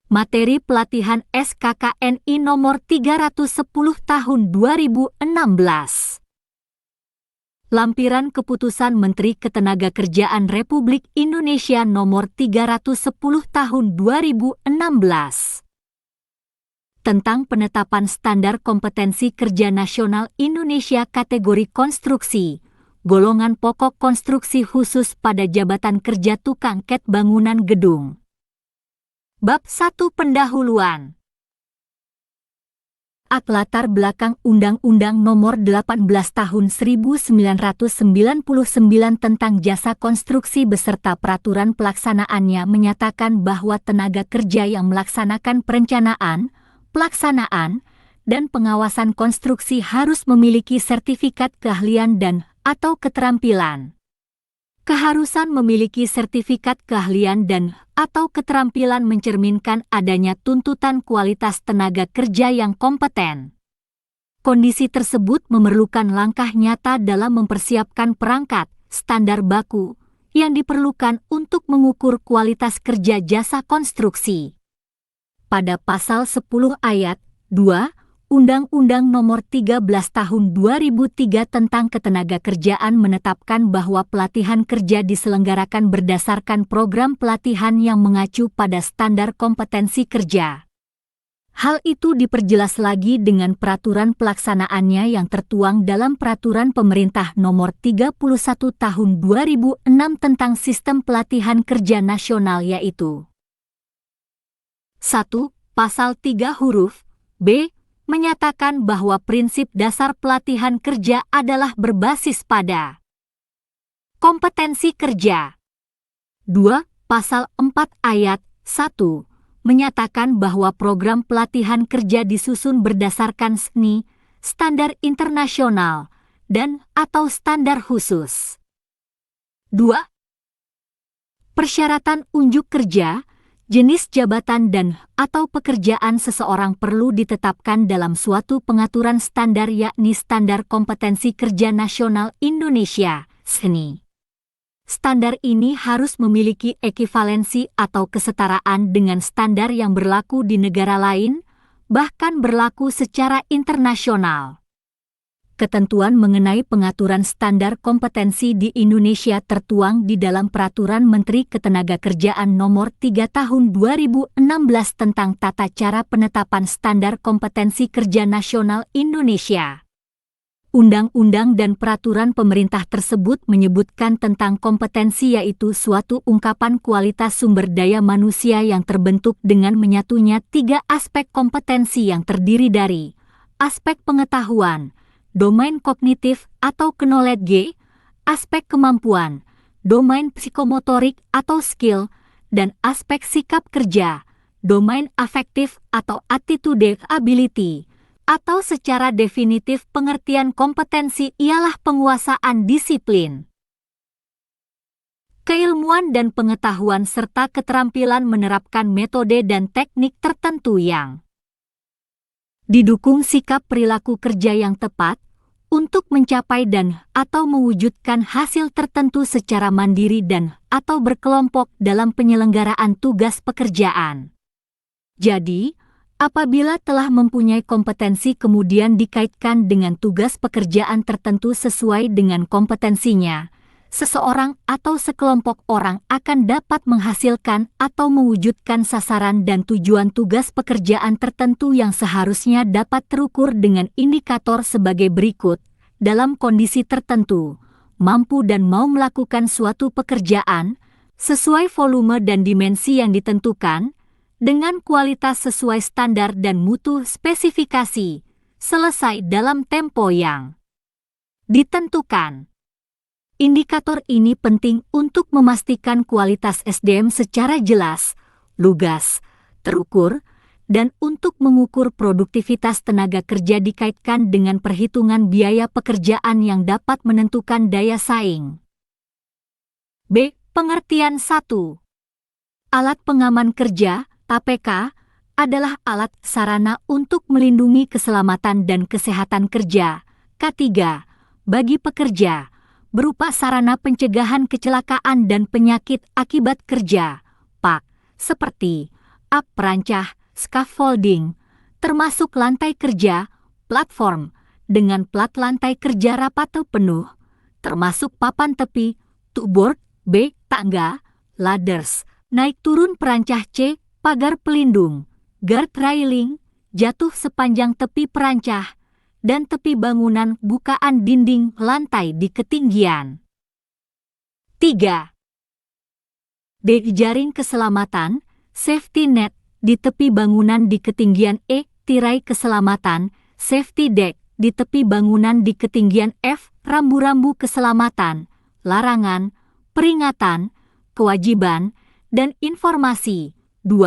Materi pelatihan SKKNI nomor 310 tahun 2016. Lampiran Keputusan Menteri Ketenagakerjaan Republik Indonesia nomor 310 tahun 2016. Tentang penetapan standar kompetensi kerja nasional Indonesia kategori konstruksi, golongan pokok konstruksi khusus pada jabatan kerja tukang cat bangunan gedung. Bab 1 Pendahuluan. Latar belakang Undang-Undang Nomor 18 Tahun 1999 tentang jasa konstruksi beserta peraturan pelaksanaannya menyatakan bahwa tenaga kerja yang melaksanakan perencanaan, pelaksanaan, dan pengawasan konstruksi harus memiliki sertifikat keahlian dan/atau keterampilan. Keharusan memiliki sertifikat keahlian dan/atau keterampilan mencerminkan adanya tuntutan kualitas tenaga kerja yang kompeten. Kondisi tersebut memerlukan langkah nyata dalam mempersiapkan perangkat, standar baku, yang diperlukan untuk mengukur kualitas kerja jasa konstruksi. Pada pasal 10 ayat 2, Undang-Undang Nomor 13 Tahun 2003 tentang Ketenagakerjaan menetapkan bahwa pelatihan kerja diselenggarakan berdasarkan program pelatihan yang mengacu pada standar kompetensi kerja. Hal itu diperjelas lagi dengan peraturan pelaksanaannya yang tertuang dalam Peraturan Pemerintah Nomor 31 Tahun 2006 tentang Sistem Pelatihan Kerja Nasional yaitu 1. Pasal 3 huruf B menyatakan bahwa prinsip dasar pelatihan kerja adalah berbasis pada kompetensi kerja. 2. Pasal 4 ayat 1 menyatakan bahwa program pelatihan kerja disusun berdasarkan SNI, standar internasional, dan/atau standar khusus. 2. Persyaratan unjuk kerja, jenis jabatan dan/atau pekerjaan seseorang perlu ditetapkan dalam suatu pengaturan standar yakni Standar Kompetensi Kerja Nasional Indonesia, SNI. Standar ini harus memiliki ekivalensi atau kesetaraan dengan standar yang berlaku di negara lain, bahkan berlaku secara internasional. Ketentuan mengenai pengaturan standar kompetensi di Indonesia tertuang di dalam Peraturan Menteri Ketenagakerjaan Nomor 3 Tahun 2016 tentang tata cara penetapan standar kompetensi kerja nasional Indonesia. Undang-undang dan peraturan pemerintah tersebut menyebutkan tentang kompetensi yaitu suatu ungkapan kualitas sumber daya manusia yang terbentuk dengan menyatunya 3 aspek kompetensi yang terdiri dari aspek pengetahuan, domain kognitif atau knowledge, aspek kemampuan, domain psikomotorik atau skill, dan aspek sikap kerja, domain afektif atau attitude ability, atau secara definitif pengertian kompetensi ialah penguasaan disiplin, keilmuan dan pengetahuan serta keterampilan menerapkan metode dan teknik tertentu yang didukung sikap perilaku kerja yang tepat untuk mencapai dan/atau mewujudkan hasil tertentu secara mandiri dan/atau berkelompok dalam penyelenggaraan tugas pekerjaan. Jadi, apabila telah mempunyai kompetensi kemudian dikaitkan dengan tugas pekerjaan tertentu sesuai dengan kompetensinya, seseorang atau sekelompok orang akan dapat menghasilkan atau mewujudkan sasaran dan tujuan tugas pekerjaan tertentu yang seharusnya dapat terukur dengan indikator sebagai berikut. Dalam kondisi tertentu, mampu dan mau melakukan suatu pekerjaan sesuai volume dan dimensi yang ditentukan, dengan kualitas sesuai standar dan mutu spesifikasi, selesai dalam tempo yang ditentukan. Indikator ini penting untuk memastikan kualitas SDM secara jelas, lugas, terukur, dan untuk mengukur produktivitas tenaga kerja dikaitkan dengan perhitungan biaya pekerjaan yang dapat menentukan daya saing. B. Pengertian 1. Alat pengaman kerja, APK, adalah alat sarana untuk melindungi keselamatan dan kesehatan kerja, K3, bagi pekerja, berupa sarana pencegahan kecelakaan dan penyakit akibat kerja, PAK, seperti A. Perancah, scaffolding, termasuk lantai kerja, platform, dengan plat lantai kerja rapat atau penuh, termasuk papan tepi, footboard. B. Tangga, ladders, naik turun perancah. C. Pagar pelindung, guard railing, jatuh sepanjang tepi perancah, dan tepi bangunan bukaan dinding lantai di ketinggian. 3. D. Jaring keselamatan, safety net, di tepi bangunan di ketinggian. E. Tirai keselamatan, safety deck, di tepi bangunan di ketinggian. F. Rambu-rambu keselamatan, larangan, peringatan, kewajiban, dan informasi. 2.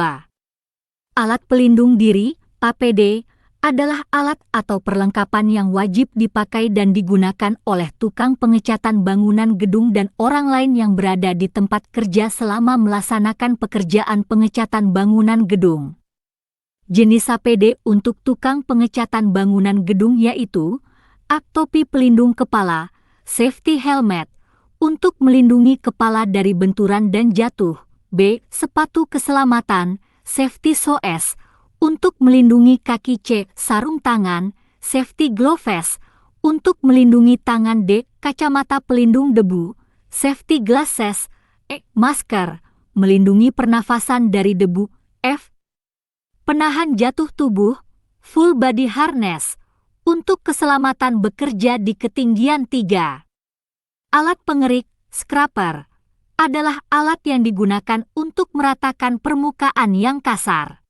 Alat pelindung diri, APD, adalah alat atau perlengkapan yang wajib dipakai dan digunakan oleh tukang pengecatan bangunan gedung dan orang lain yang berada di tempat kerja selama melaksanakan pekerjaan pengecatan bangunan gedung. Jenis APD untuk tukang pengecatan bangunan gedung yaitu A. Topi pelindung kepala, safety helmet, untuk melindungi kepala dari benturan dan jatuh. B. Sepatu keselamatan, safety shoes, untuk melindungi kaki. C. Sarung tangan, safety gloves, untuk melindungi tangan. D. Kacamata pelindung debu, safety glasses. E. Masker, melindungi pernafasan dari debu. F. Penahan jatuh tubuh, full body harness, untuk keselamatan bekerja di ketinggian 3. Alat pengerik, scraper, adalah alat yang digunakan untuk meratakan permukaan yang kasar.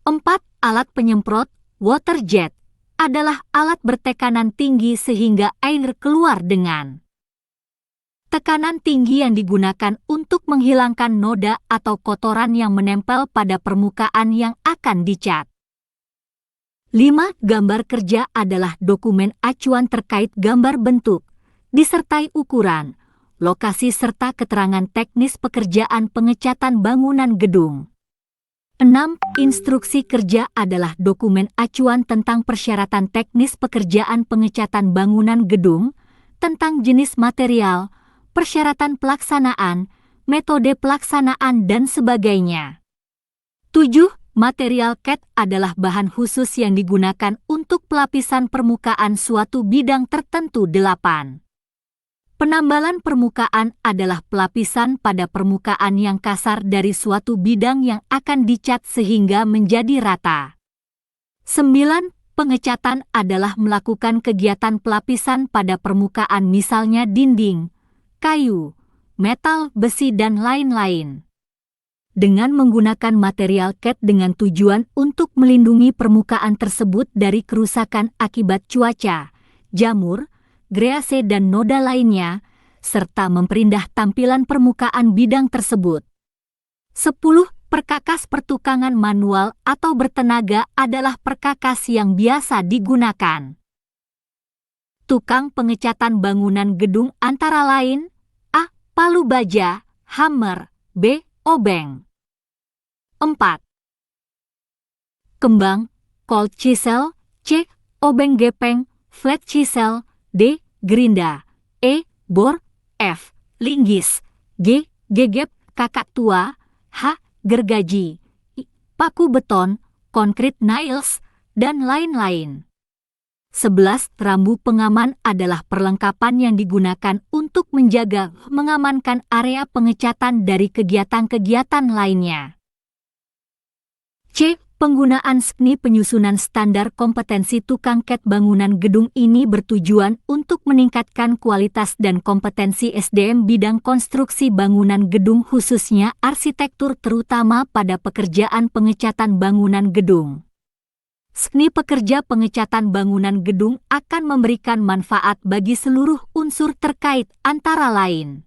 4. Alat penyemprot, water jet, adalah alat bertekanan tinggi sehingga air keluar dengan tekanan tinggi yang digunakan untuk menghilangkan noda atau kotoran yang menempel pada permukaan yang akan dicat. 5. Gambar kerja adalah dokumen acuan terkait gambar bentuk, disertai ukuran, lokasi serta keterangan teknis pekerjaan pengecatan bangunan gedung. 6. Instruksi kerja adalah dokumen acuan tentang persyaratan teknis pekerjaan pengecatan bangunan gedung, tentang jenis material, persyaratan pelaksanaan, metode pelaksanaan, dan sebagainya. 7. Material CAD adalah bahan khusus yang digunakan untuk pelapisan permukaan suatu bidang tertentu. 8. Penambalan permukaan adalah pelapisan pada permukaan yang kasar dari suatu bidang yang akan dicat sehingga menjadi rata. 9. Pengecatan adalah melakukan kegiatan pelapisan pada permukaan misalnya dinding, kayu, metal, besi, dan lain-lain. Dengan menggunakan material CAD dengan tujuan untuk melindungi permukaan tersebut dari kerusakan akibat cuaca, jamur, grease dan noda lainnya, serta memperindah tampilan permukaan bidang tersebut. 10. Perkakas pertukangan manual atau bertenaga adalah perkakas yang biasa digunakan tukang pengecatan bangunan gedung antara lain A. Palu baja, hammer. B. Obeng. 4. Kembang, cold chisel. C. Obeng gepeng, flat chisel. D. Gerinda. E. Bor. F. Linggis. G. Gegep, kakak tua. H. Gergaji. I. Paku beton, concrete nails, dan lain-lain. 11. Rambu pengaman adalah perlengkapan yang digunakan untuk menjaga, mengamankan area pengecatan dari kegiatan-kegiatan lainnya. C. Penggunaan SKNI. Penyusunan standar kompetensi tukang CAD bangunan gedung ini bertujuan untuk meningkatkan kualitas dan kompetensi SDM bidang konstruksi bangunan gedung khususnya arsitektur terutama pada pekerjaan pengecatan bangunan gedung. SKNI pekerja pengecatan bangunan gedung akan memberikan manfaat bagi seluruh unsur terkait antara lain.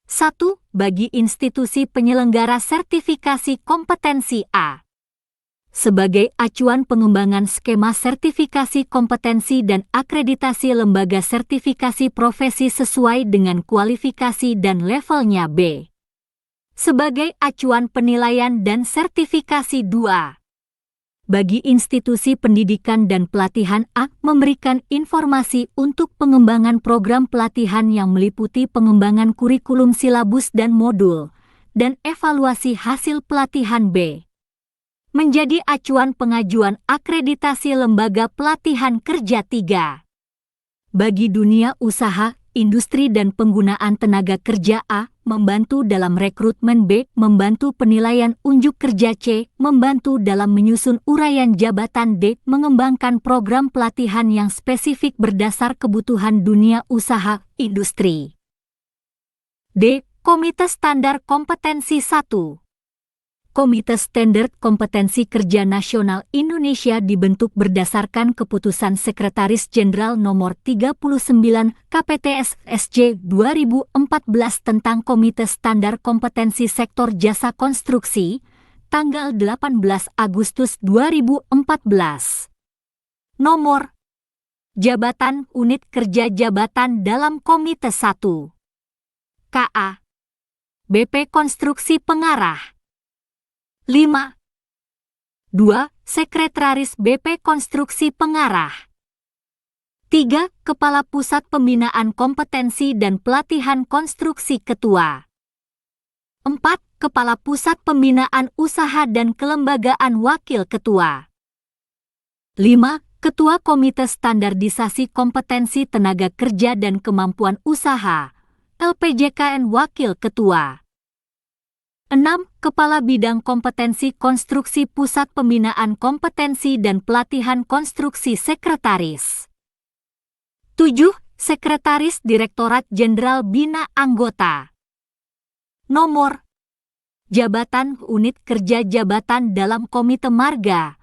1. Bagi institusi penyelenggara sertifikasi kompetensi A. Sebagai acuan pengembangan skema sertifikasi kompetensi dan akreditasi lembaga sertifikasi profesi sesuai dengan kualifikasi dan levelnya. B. Sebagai acuan penilaian dan sertifikasi 2. Bagi institusi pendidikan dan pelatihan A. Memberikan informasi untuk pengembangan program pelatihan yang meliputi pengembangan kurikulum silabus dan modul, dan evaluasi hasil pelatihan B. Menjadi acuan pengajuan akreditasi lembaga pelatihan kerja 3. Bagi dunia usaha, industri dan penggunaan tenaga kerja A, membantu dalam rekrutmen B, membantu penilaian unjuk kerja C, membantu dalam menyusun uraian jabatan D, mengembangkan program pelatihan yang spesifik berdasar kebutuhan dunia usaha, industri. D. Komite Standar Kompetensi 1. Komite Standar Kompetensi Kerja Nasional Indonesia dibentuk berdasarkan Keputusan Sekretaris Jenderal Nomor 39 KPTS/SJ 2014 tentang Komite Standar Kompetensi Sektor Jasa Konstruksi, tanggal 18 Agustus 2014. Nomor Jabatan Unit Kerja Jabatan dalam Komite 1. KA BP Konstruksi Pengarah 5. 2. Sekretaris BP Konstruksi Pengarah 3. Kepala Pusat Pembinaan Kompetensi dan Pelatihan Konstruksi Ketua 4. Kepala Pusat Pembinaan Usaha dan Kelembagaan Wakil Ketua 5. Ketua Komite Standarisasi Kompetensi Tenaga Kerja dan Kemampuan Usaha LPJKN Wakil Ketua 6. Kepala Bidang Kompetensi Konstruksi Pusat Pembinaan Kompetensi dan Pelatihan Konstruksi Sekretaris 7. Sekretaris Direktorat Jenderal Bina Anggota. Nomor Jabatan Unit Kerja Jabatan dalam Komite Marga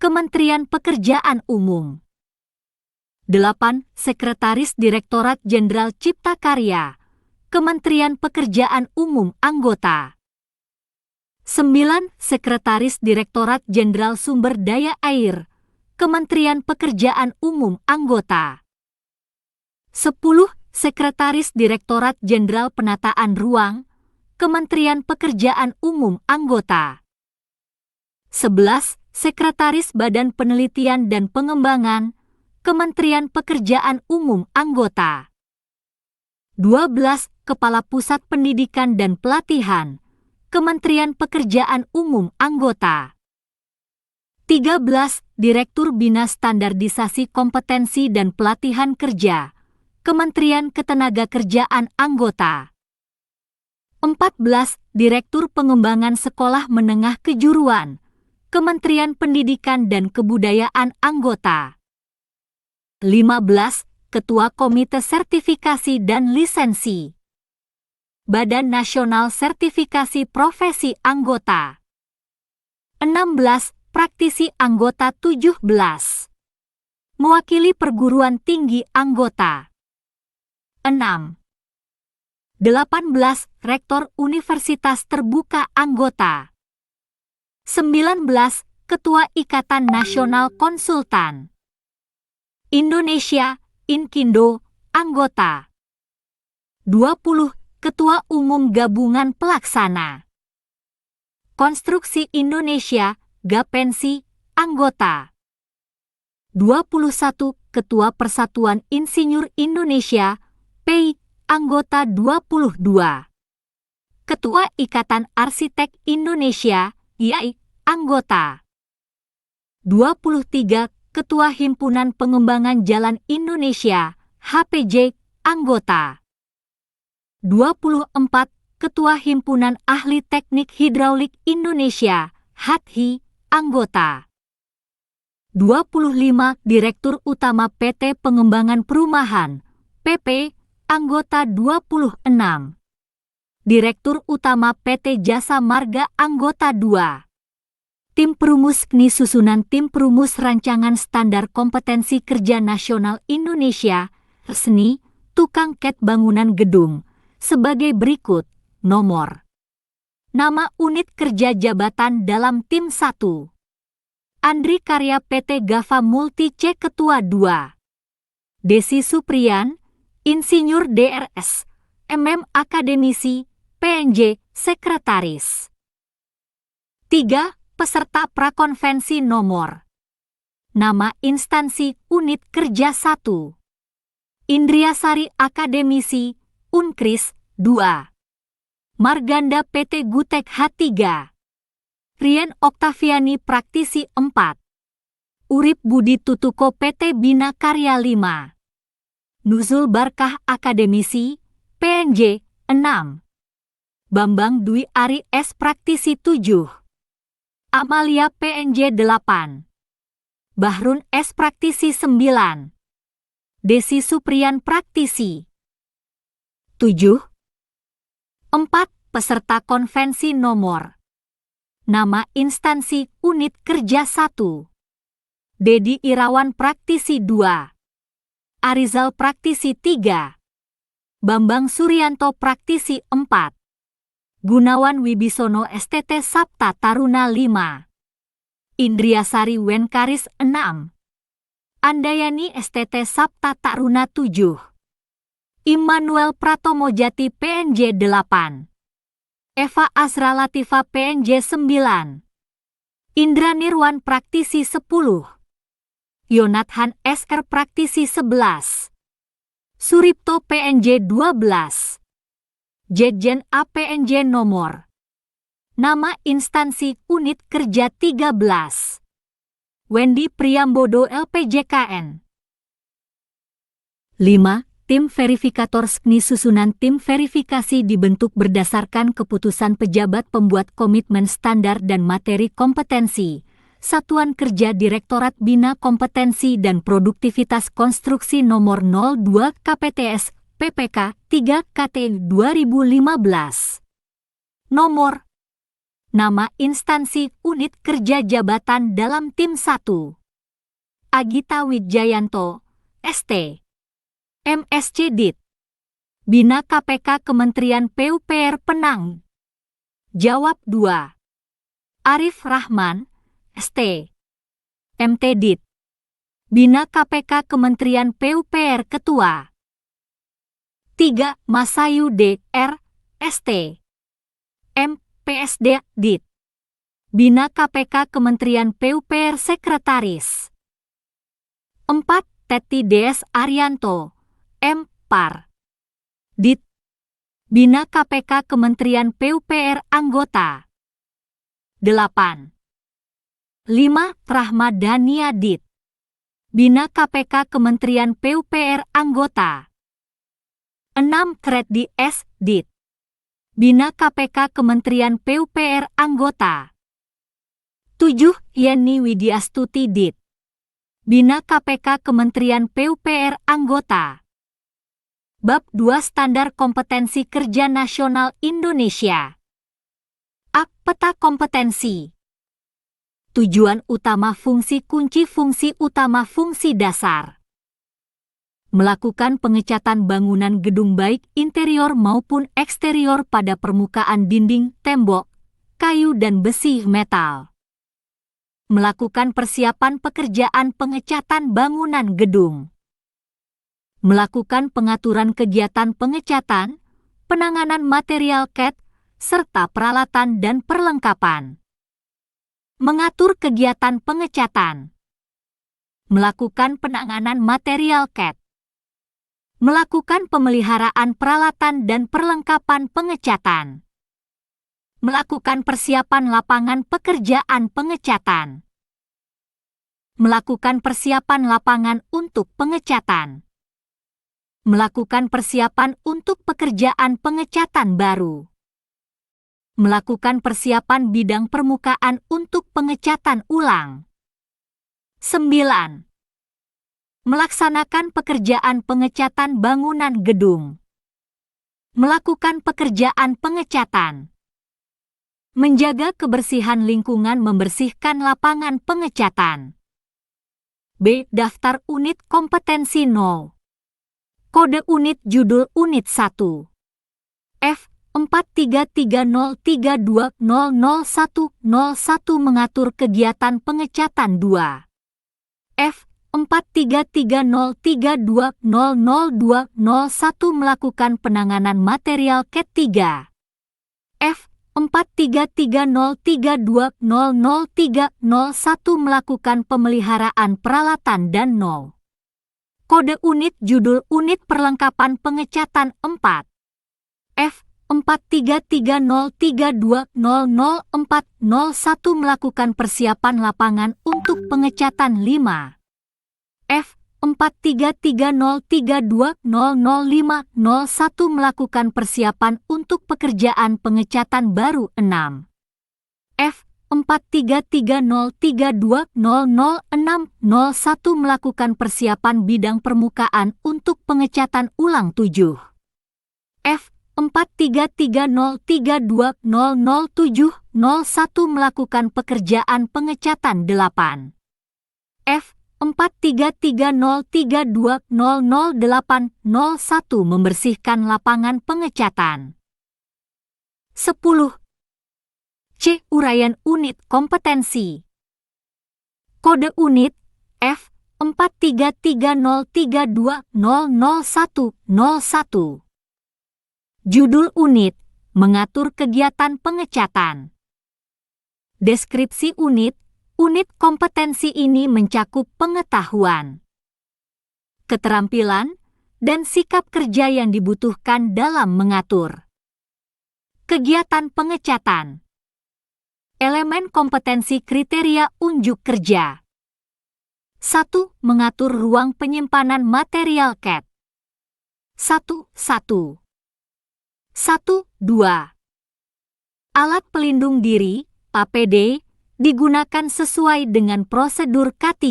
Kementerian Pekerjaan Umum 8. Sekretaris Direktorat Jenderal Cipta Karya Kementerian Pekerjaan Umum Anggota 9. Sekretaris Direktorat Jenderal Sumber Daya Air Kementerian Pekerjaan Umum Anggota 10. Sekretaris Direktorat Jenderal Penataan Ruang Kementerian Pekerjaan Umum Anggota 11. Sekretaris Badan Penelitian dan Pengembangan Kementerian Pekerjaan Umum Anggota 12. Kepala Pusat Pendidikan dan Pelatihan Kementerian Pekerjaan Umum Anggota 13. Direktur Bina Standarisasi Kompetensi dan Pelatihan Kerja Kementerian Ketenagakerjaan Anggota 14. Direktur Pengembangan Sekolah Menengah Kejuruan Kementerian Pendidikan dan Kebudayaan Anggota 15. Ketua Komite Sertifikasi dan Lisensi Badan Nasional Sertifikasi Profesi Anggota 16. Praktisi Anggota 17. Mewakili Perguruan Tinggi Anggota 6. 18. Rektor Universitas Terbuka Anggota 19. Ketua Ikatan Nasional Konsultan Indonesia Inkindo Anggota 20. Ketua Umum Gabungan Pelaksana Konstruksi Indonesia Gapensi Anggota 21. Ketua Persatuan Insinyur Indonesia PI Anggota 22. Ketua Ikatan Arsitek Indonesia IAI Anggota 23. Ketua Himpunan Pengembangan Jalan Indonesia HPJ Anggota 24. Ketua Himpunan Ahli Teknik Hidraulik Indonesia HATHI Anggota 25. Direktur Utama PT Pengembangan Perumahan PP Anggota 26. Direktur Utama PT Jasa Marga Anggota 2. Tim Perumus KNI Susunan Tim Perumus Rancangan Standar Kompetensi Kerja Nasional Indonesia RSNI Tukang Cat Bangunan Gedung sebagai berikut. Nomor Nama Unit Kerja Jabatan dalam Tim 1. Andri Karya PT Gava Multi C Ketua 2. Desi Supriyan Insinyur DRS MM Akademisi PNJ Sekretaris 3. Peserta Prakonvensi Nomor Nama Instansi Unit Kerja 1. Indriasari Akademisi Unkris 2. Marganda PT Gutek H3. Rien Oktaviani Praktisi 4. Urip Budi Tutuko PT Bina Karya 5. Nuzul Barkah Akademisi, PNJ 6. Bambang Dwi Ari S Praktisi 7. Amalia PNJ 8. Bahrun S Praktisi 9. Desi Supriyan Praktisi 7. 4. Peserta konvensi nomor. Nama instansi unit kerja 1. Dedi Irawan Praktisi 2. Arizal Praktisi 3. Bambang Suryanto Praktisi 4. Gunawan Wibisono STT Sapta Taruna 5. Indriasari Wenkaris 6. Andayani STT Sapta Taruna 7. Immanuel Pratomojati PNJ 8. Eva Azra Latifa PNJ 9. Indra Nirwan Praktisi 10. Yonathan SR Praktisi 11. Suripto PNJ 12. Jetjen APNJ nomor. Nama instansi unit kerja 13. Wendy Priambodo LPJKN. 5. Tim verifikator SKNI. Susunan tim verifikasi dibentuk berdasarkan keputusan pejabat pembuat komitmen standar dan materi kompetensi, Satuan Kerja Direktorat Bina Kompetensi dan Produktivitas Konstruksi Nomor 02 KPTS PPK 3 KT 2015. Nomor. Nama instansi unit kerja jabatan dalam tim 1. Agita Widjayanto, ST. MSc Dit. Bina KPK Kementerian PUPR Penang. Jawab 2. Arif Rahman, ST. MT Dit. Bina KPK Kementerian PUPR Ketua. 3. Masayu D. R. ST. M. PSD Dit. Bina KPK Kementerian PUPR Sekretaris. 4. Teti DS Arianto, M. Par. Dit. Bina KPK Kementerian PUPR Anggota. 8. 5. Rahmadania Dit. Bina KPK Kementerian PUPR Anggota. 6. Kreddi S. Dit. Bina KPK Kementerian PUPR Anggota. 7. Yeni Widiastuti Dit. Bina KPK Kementerian PUPR Anggota. Bab 2 Standar Kompetensi Kerja Nasional Indonesia. A. Peta kompetensi. Tujuan utama fungsi kunci fungsi utama fungsi dasar. Melakukan pengecatan bangunan gedung baik interior maupun eksterior pada permukaan dinding, tembok, kayu dan besi metal. Melakukan persiapan pekerjaan pengecatan bangunan gedung. Melakukan pengaturan kegiatan pengecatan, penanganan material CAT, serta peralatan dan perlengkapan. Mengatur kegiatan pengecatan. Melakukan penanganan material CAT. Melakukan pemeliharaan peralatan dan perlengkapan pengecatan. Melakukan persiapan lapangan pekerjaan pengecatan. Melakukan persiapan lapangan untuk pengecatan. Melakukan persiapan untuk pekerjaan pengecatan baru. Melakukan persiapan bidang permukaan untuk pengecatan ulang. 9. Melaksanakan pekerjaan pengecatan bangunan gedung. Melakukan pekerjaan pengecatan. Menjaga kebersihan lingkungan, membersihkan lapangan pengecatan. B. Daftar unit kompetensi 0. Kode unit judul unit 1. F. 433032000101 mengatur kegiatan pengecatan 2. F. 4330320001 melakukan penanganan material CAT 3. F. 4330320001 melakukan pemeliharaan peralatan dan 0. Kode unit judul unit perlengkapan pengecatan 4. F. F433032004001 melakukan persiapan lapangan untuk pengecatan 5. F433032000501 melakukan persiapan untuk pekerjaan pengecatan baru 6. F433032000601 melakukan persiapan bidang permukaan untuk pengecatan ulang 7. F433032000701 melakukan pekerjaan pengecatan 8. F433032000801 membersihkan lapangan pengecatan. 10. C. Uraian unit kompetensi. Kode unit F433032000101. Judul unit, mengatur kegiatan pengecatan. Deskripsi unit kompetensi ini mencakup pengetahuan, keterampilan, dan sikap kerja yang dibutuhkan dalam mengatur kegiatan pengecatan. Elemen kompetensi kriteria unjuk kerja. 1. Mengatur ruang penyimpanan material CAT. 1. 2. Alat pelindung diri, APD, digunakan sesuai dengan prosedur K3.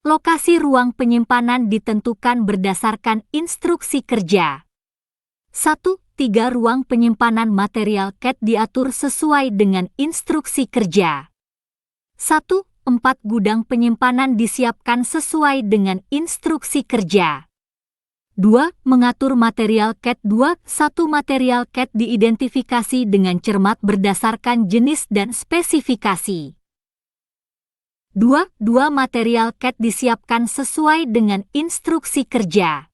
Lokasi ruang penyimpanan ditentukan berdasarkan instruksi kerja. 1. 3. Ruang penyimpanan material CAT diatur sesuai dengan instruksi kerja. 1. 4. Gudang penyimpanan disiapkan sesuai dengan instruksi kerja. 2. Mengatur material CAT 2. 1. Material CAT diidentifikasi dengan cermat berdasarkan jenis dan spesifikasi. 2. Material CAT disiapkan sesuai dengan instruksi kerja.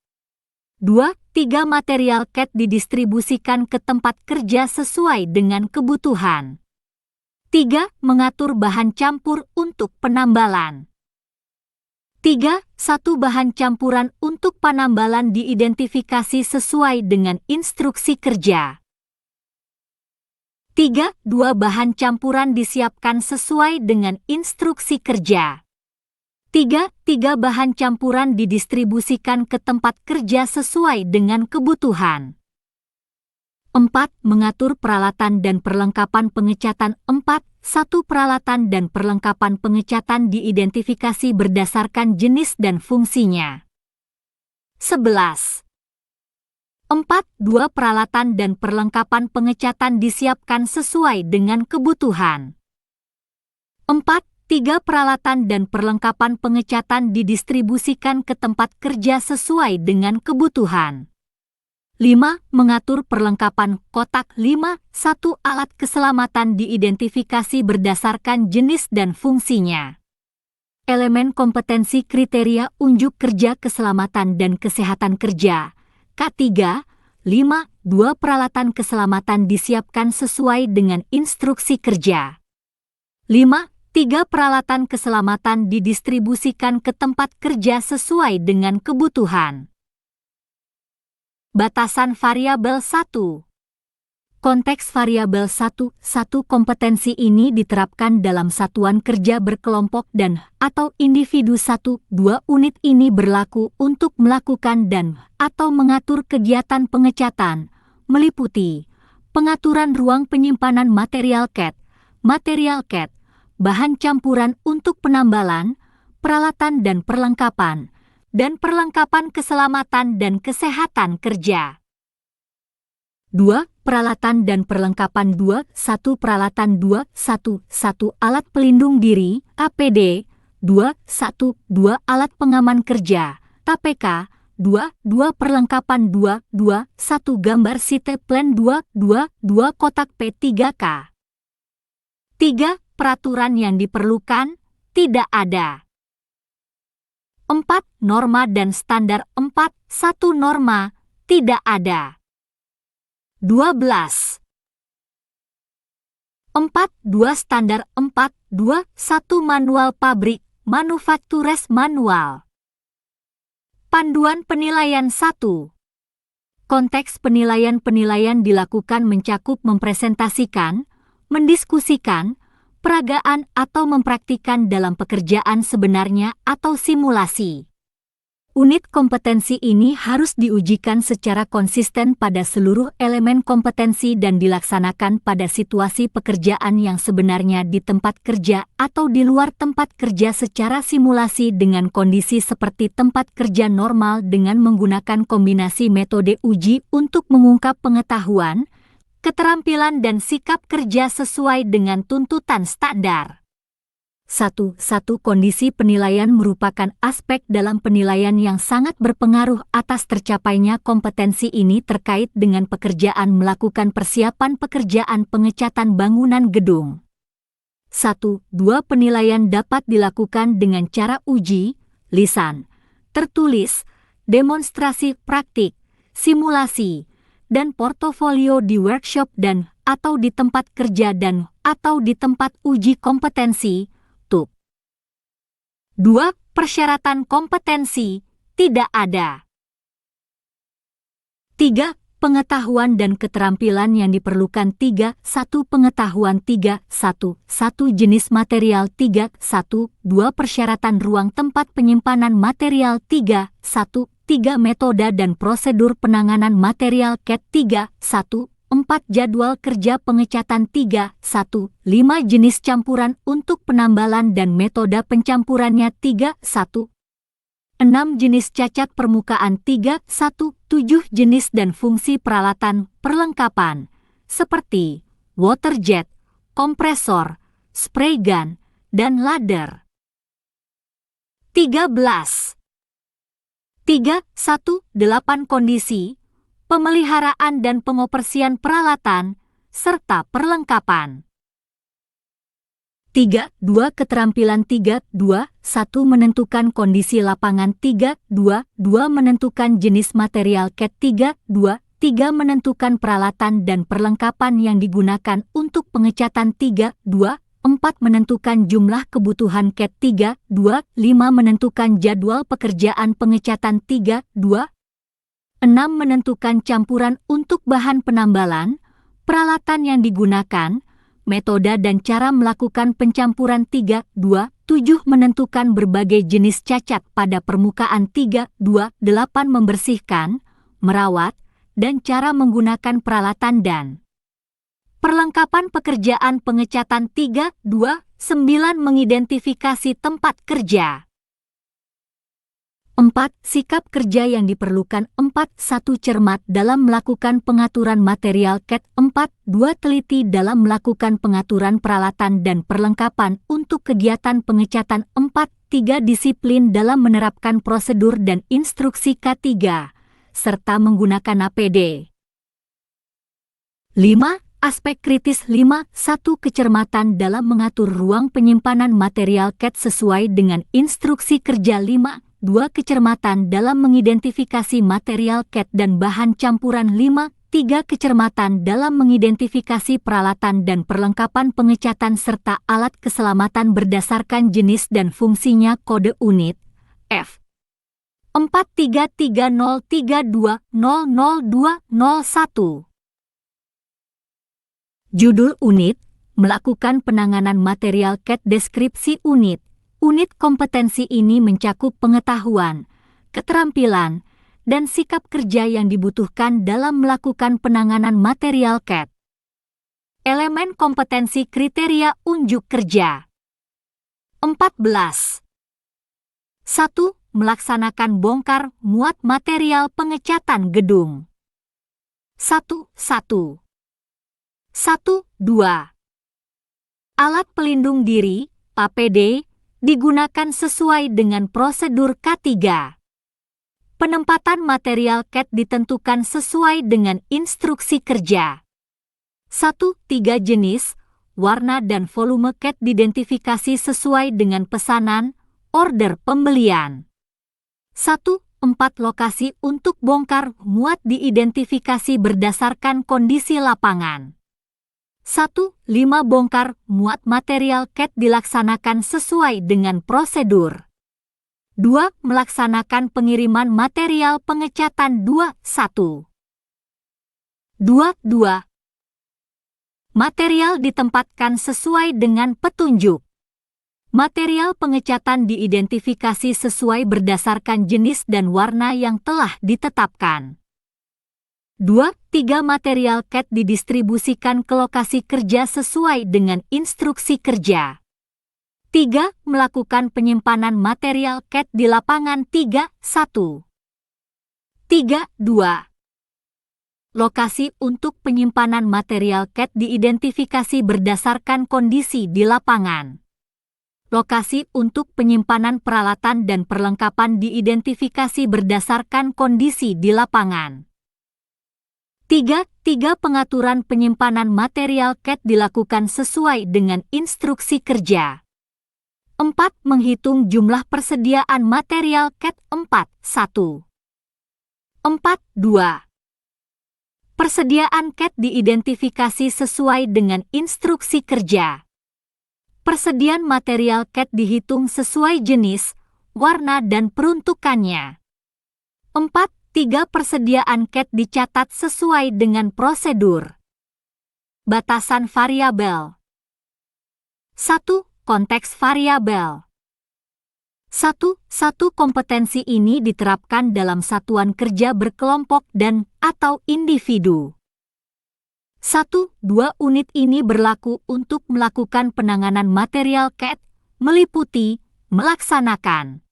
2. 3. Material CAT didistribusikan ke tempat kerja sesuai dengan kebutuhan. 3. Mengatur bahan campur untuk penambalan. 3. 1. Bahan campuran untuk penambalan diidentifikasi sesuai dengan instruksi kerja. 3. 2. Bahan campuran disiapkan sesuai dengan instruksi kerja. 3. Bahan campuran didistribusikan ke tempat kerja sesuai dengan kebutuhan. 4. Mengatur peralatan dan perlengkapan pengecatan. 4. 1. Peralatan dan perlengkapan pengecatan diidentifikasi berdasarkan jenis dan fungsinya. 11. 4. 2. Peralatan dan perlengkapan pengecatan disiapkan sesuai dengan kebutuhan. 4. 3. Peralatan dan perlengkapan pengecatan didistribusikan ke tempat kerja sesuai dengan kebutuhan. 5. Mengatur perlengkapan kotak. 5. 1. Alat keselamatan diidentifikasi berdasarkan jenis dan fungsinya. Elemen kompetensi kriteria unjuk kerja keselamatan dan kesehatan kerja. K3. 5. 2. Peralatan keselamatan disiapkan sesuai dengan instruksi kerja. 5. 3. Peralatan keselamatan didistribusikan ke tempat kerja sesuai dengan kebutuhan. Batasan variabel 1. Konteks variabel 1. Kompetensi ini diterapkan dalam satuan kerja berkelompok dan atau individu 1. 2. Unit ini berlaku untuk melakukan dan atau mengatur kegiatan pengecatan, meliputi pengaturan ruang penyimpanan material CAT, bahan campuran untuk penambalan, peralatan dan perlengkapan keselamatan dan kesehatan kerja. 2. Peralatan dan perlengkapan 2. 1. Peralatan 2. 1. Alat pelindung diri, APD. 2. 1. 2. Alat pengaman kerja, KPK. 2. Perlengkapan 2. 1. Gambar site plan 2. Kotak P3K. 3. Peraturan yang diperlukan, tidak ada. 4. Norma dan standar. 4. 1. Norma, tidak ada. 12. 4. 2. Standar. 4. 2. 1. Manual pabrik, manufacturers manual. Panduan penilaian 1. Konteks penilaian-penilaian dilakukan mencakup mempresentasikan, mendiskusikan, peragaan atau mempraktikkan dalam pekerjaan sebenarnya atau simulasi. Unit kompetensi ini harus diujikan secara konsisten pada seluruh elemen kompetensi dan dilaksanakan pada situasi pekerjaan yang sebenarnya di tempat kerja atau di luar tempat kerja secara simulasi dengan kondisi seperti tempat kerja normal dengan menggunakan kombinasi metode uji untuk mengungkap pengetahuan, keterampilan dan sikap kerja sesuai dengan tuntutan standar. 1. Kondisi penilaian merupakan aspek dalam penilaian yang sangat berpengaruh atas tercapainya kompetensi ini terkait dengan pekerjaan melakukan persiapan pekerjaan pengecatan bangunan gedung. 1. Penilaian dapat dilakukan dengan cara uji, lisan, tertulis, demonstrasi praktik, simulasi, dan portofolio di workshop dan atau di tempat kerja dan atau di tempat uji kompetensi. 2. Persyaratan kompetensi tidak ada. 3. Pengetahuan dan keterampilan yang diperlukan. 3. 1. Pengetahuan. 3. 1. Jenis material. 3. 1. 2. Persyaratan ruang tempat penyimpanan material. 3. 1. 3. Metode dan prosedur penanganan material CAT. 3. 1. 4. Jadwal kerja pengecatan. 3. 1. 5. Jenis campuran untuk penambalan dan metode pencampurannya. 3. 1. 6. Jenis cacat permukaan. 3. 1. 7. Jenis dan fungsi peralatan perlengkapan seperti water jet, kompresor, spray gun, dan ladder. 13. 3. 1. 8 kondisi pemeliharaan dan pengoperasian peralatan, serta perlengkapan. 3. 2. Keterampilan. 3. 2. 1. Menentukan kondisi lapangan. 3. 2. 2. Menentukan jenis material CAT. 3. 2. 3. Menentukan peralatan dan perlengkapan yang digunakan untuk pengecatan. 3. 2. 4. Menentukan jumlah kebutuhan CAT. 3. 2. 5. Menentukan jadwal pekerjaan pengecatan. 3. 2. 6. Menentukan campuran untuk bahan penambalan, peralatan yang digunakan, metode dan cara melakukan pencampuran. 3. 2. 7. Menentukan berbagai jenis cacat pada permukaan. 3. 2. 8. Membersihkan, merawat, dan cara menggunakan peralatan dan perlengkapan pekerjaan pengecatan. 3. 2. 9. Mengidentifikasi tempat kerja. 4. Sikap kerja yang diperlukan. 4. 1. Cermat dalam melakukan pengaturan material CAT. 4. 2. Teliti dalam melakukan pengaturan peralatan dan perlengkapan untuk kegiatan pengecatan. 4. 3. Disiplin dalam menerapkan prosedur dan instruksi K3, serta menggunakan APD. 5. Aspek kritis. 5. 1. Kecermatan dalam mengatur ruang penyimpanan material CAT sesuai dengan instruksi kerja. 5. 2. Kecermatan dalam mengidentifikasi material CAT dan bahan campuran. 5. 3. Kecermatan dalam mengidentifikasi peralatan dan perlengkapan pengecatan serta alat keselamatan berdasarkan jenis dan fungsinya. Kode unit F 433032000201. Judul unit, melakukan penanganan material CAT. Deskripsi unit. Unit kompetensi ini mencakup pengetahuan, keterampilan, dan sikap kerja yang dibutuhkan dalam melakukan penanganan material CAT. Elemen kompetensi kriteria unjuk kerja. 14. 1. Melaksanakan bongkar muat material pengecatan gedung. 1. 2. Alat pelindung diri, APD, digunakan sesuai dengan prosedur K3. Penempatan material CAT ditentukan sesuai dengan instruksi kerja. 1. 3 jenis, warna dan volume CAT diidentifikasi sesuai dengan pesanan, order pembelian. 1. 4 lokasi untuk bongkar muat diidentifikasi berdasarkan kondisi lapangan. 1. 5 bongkar muat material CAT dilaksanakan sesuai dengan prosedur. 2. Melaksanakan pengiriman material pengecatan. 2. 1. 2. Material ditempatkan sesuai dengan petunjuk. Material pengecatan diidentifikasi sesuai berdasarkan jenis dan warna yang telah ditetapkan. 2. Material CAT didistribusikan ke lokasi kerja sesuai dengan instruksi kerja. 3. Melakukan penyimpanan material CAT di lapangan 3. 1. 2. Lokasi untuk penyimpanan material CAT diidentifikasi berdasarkan kondisi di lapangan. Lokasi untuk penyimpanan peralatan dan perlengkapan diidentifikasi berdasarkan kondisi di lapangan. 3. Pengaturan penyimpanan material CAT dilakukan sesuai dengan instruksi kerja. 4. Menghitung jumlah persediaan material CAT 4. 1. 2. Persediaan CAT diidentifikasi sesuai dengan instruksi kerja. Persediaan material CAT dihitung sesuai jenis, warna dan peruntukannya. 4. Persediaan CAT dicatat sesuai dengan prosedur. Batasan variabel. 1. Konteks variabel. 1. Kompetensi ini diterapkan dalam satuan kerja berkelompok dan atau individu. 1. 2 unit ini berlaku untuk melakukan penanganan material CAT, meliputi, melaksanakan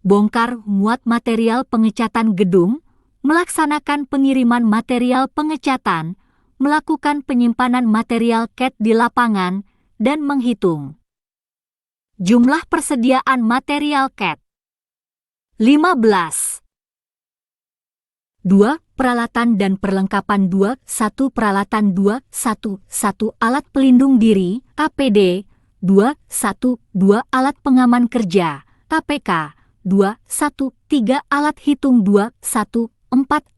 bongkar muat material pengecatan gedung, melaksanakan pengiriman material pengecatan, melakukan penyimpanan material CAT di lapangan, dan menghitung jumlah persediaan material CAT. 15. 2. Peralatan dan perlengkapan 2. 1. Peralatan 2. 1. Alat pelindung diri, APD. 2. 2. Alat pengaman kerja, APK. 2. 3. Alat hitung 2. 4.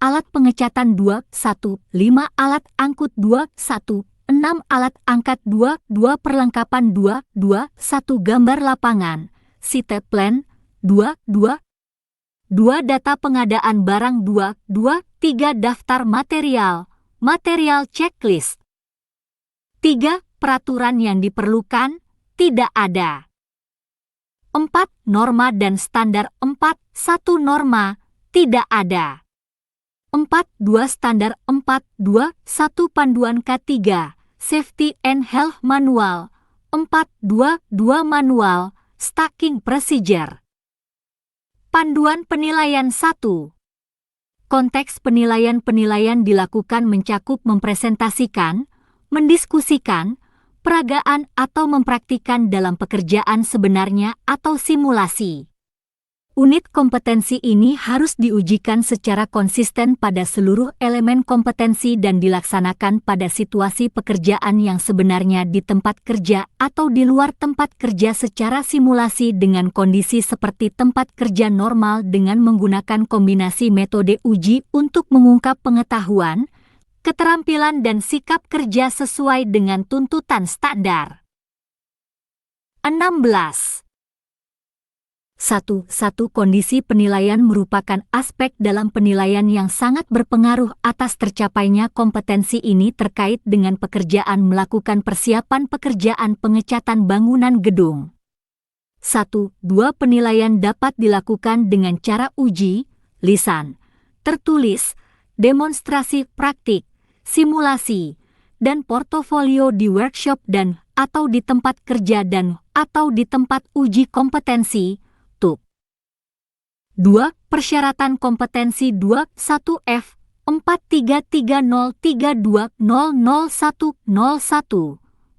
Alat pengecatan 2. 5. Alat angkut 2. 6. Alat angkat 2. Perlengkapan 2. 1. Gambar lapangan, site plan 2. Data pengadaan barang 2. 3. Daftar material checklist. 3. Peraturan yang diperlukan, tidak ada. 4. Norma dan standar 4. 1. Norma, tidak ada. 4. 2. Standar 4. 1. Panduan K3, Safety and Health Manual 4. 2. Manual, Stacking Procedure. Panduan penilaian 1. Konteks penilaian dilakukan mencakup mempresentasikan, mendiskusikan, peragaan atau mempraktikkan dalam pekerjaan sebenarnya atau simulasi. Unit kompetensi ini harus diujikan secara konsisten pada seluruh elemen kompetensi dan dilaksanakan pada situasi pekerjaan yang sebenarnya di tempat kerja atau di luar tempat kerja secara simulasi dengan kondisi seperti tempat kerja normal dengan menggunakan kombinasi metode uji untuk mengungkap pengetahuan, keterampilan dan sikap kerja sesuai dengan tuntutan standar. 16. 1. Kondisi penilaian merupakan aspek dalam penilaian yang sangat berpengaruh atas tercapainya kompetensi ini terkait dengan pekerjaan melakukan persiapan pekerjaan pengecatan bangunan gedung. 1. 2. Penilaian dapat dilakukan dengan cara uji, lisan, tertulis, demonstrasi praktik, simulasi, dan portofolio di workshop dan atau di tempat kerja dan atau di tempat uji kompetensi. 2. Persyaratan kompetensi 2. 1F 433032000101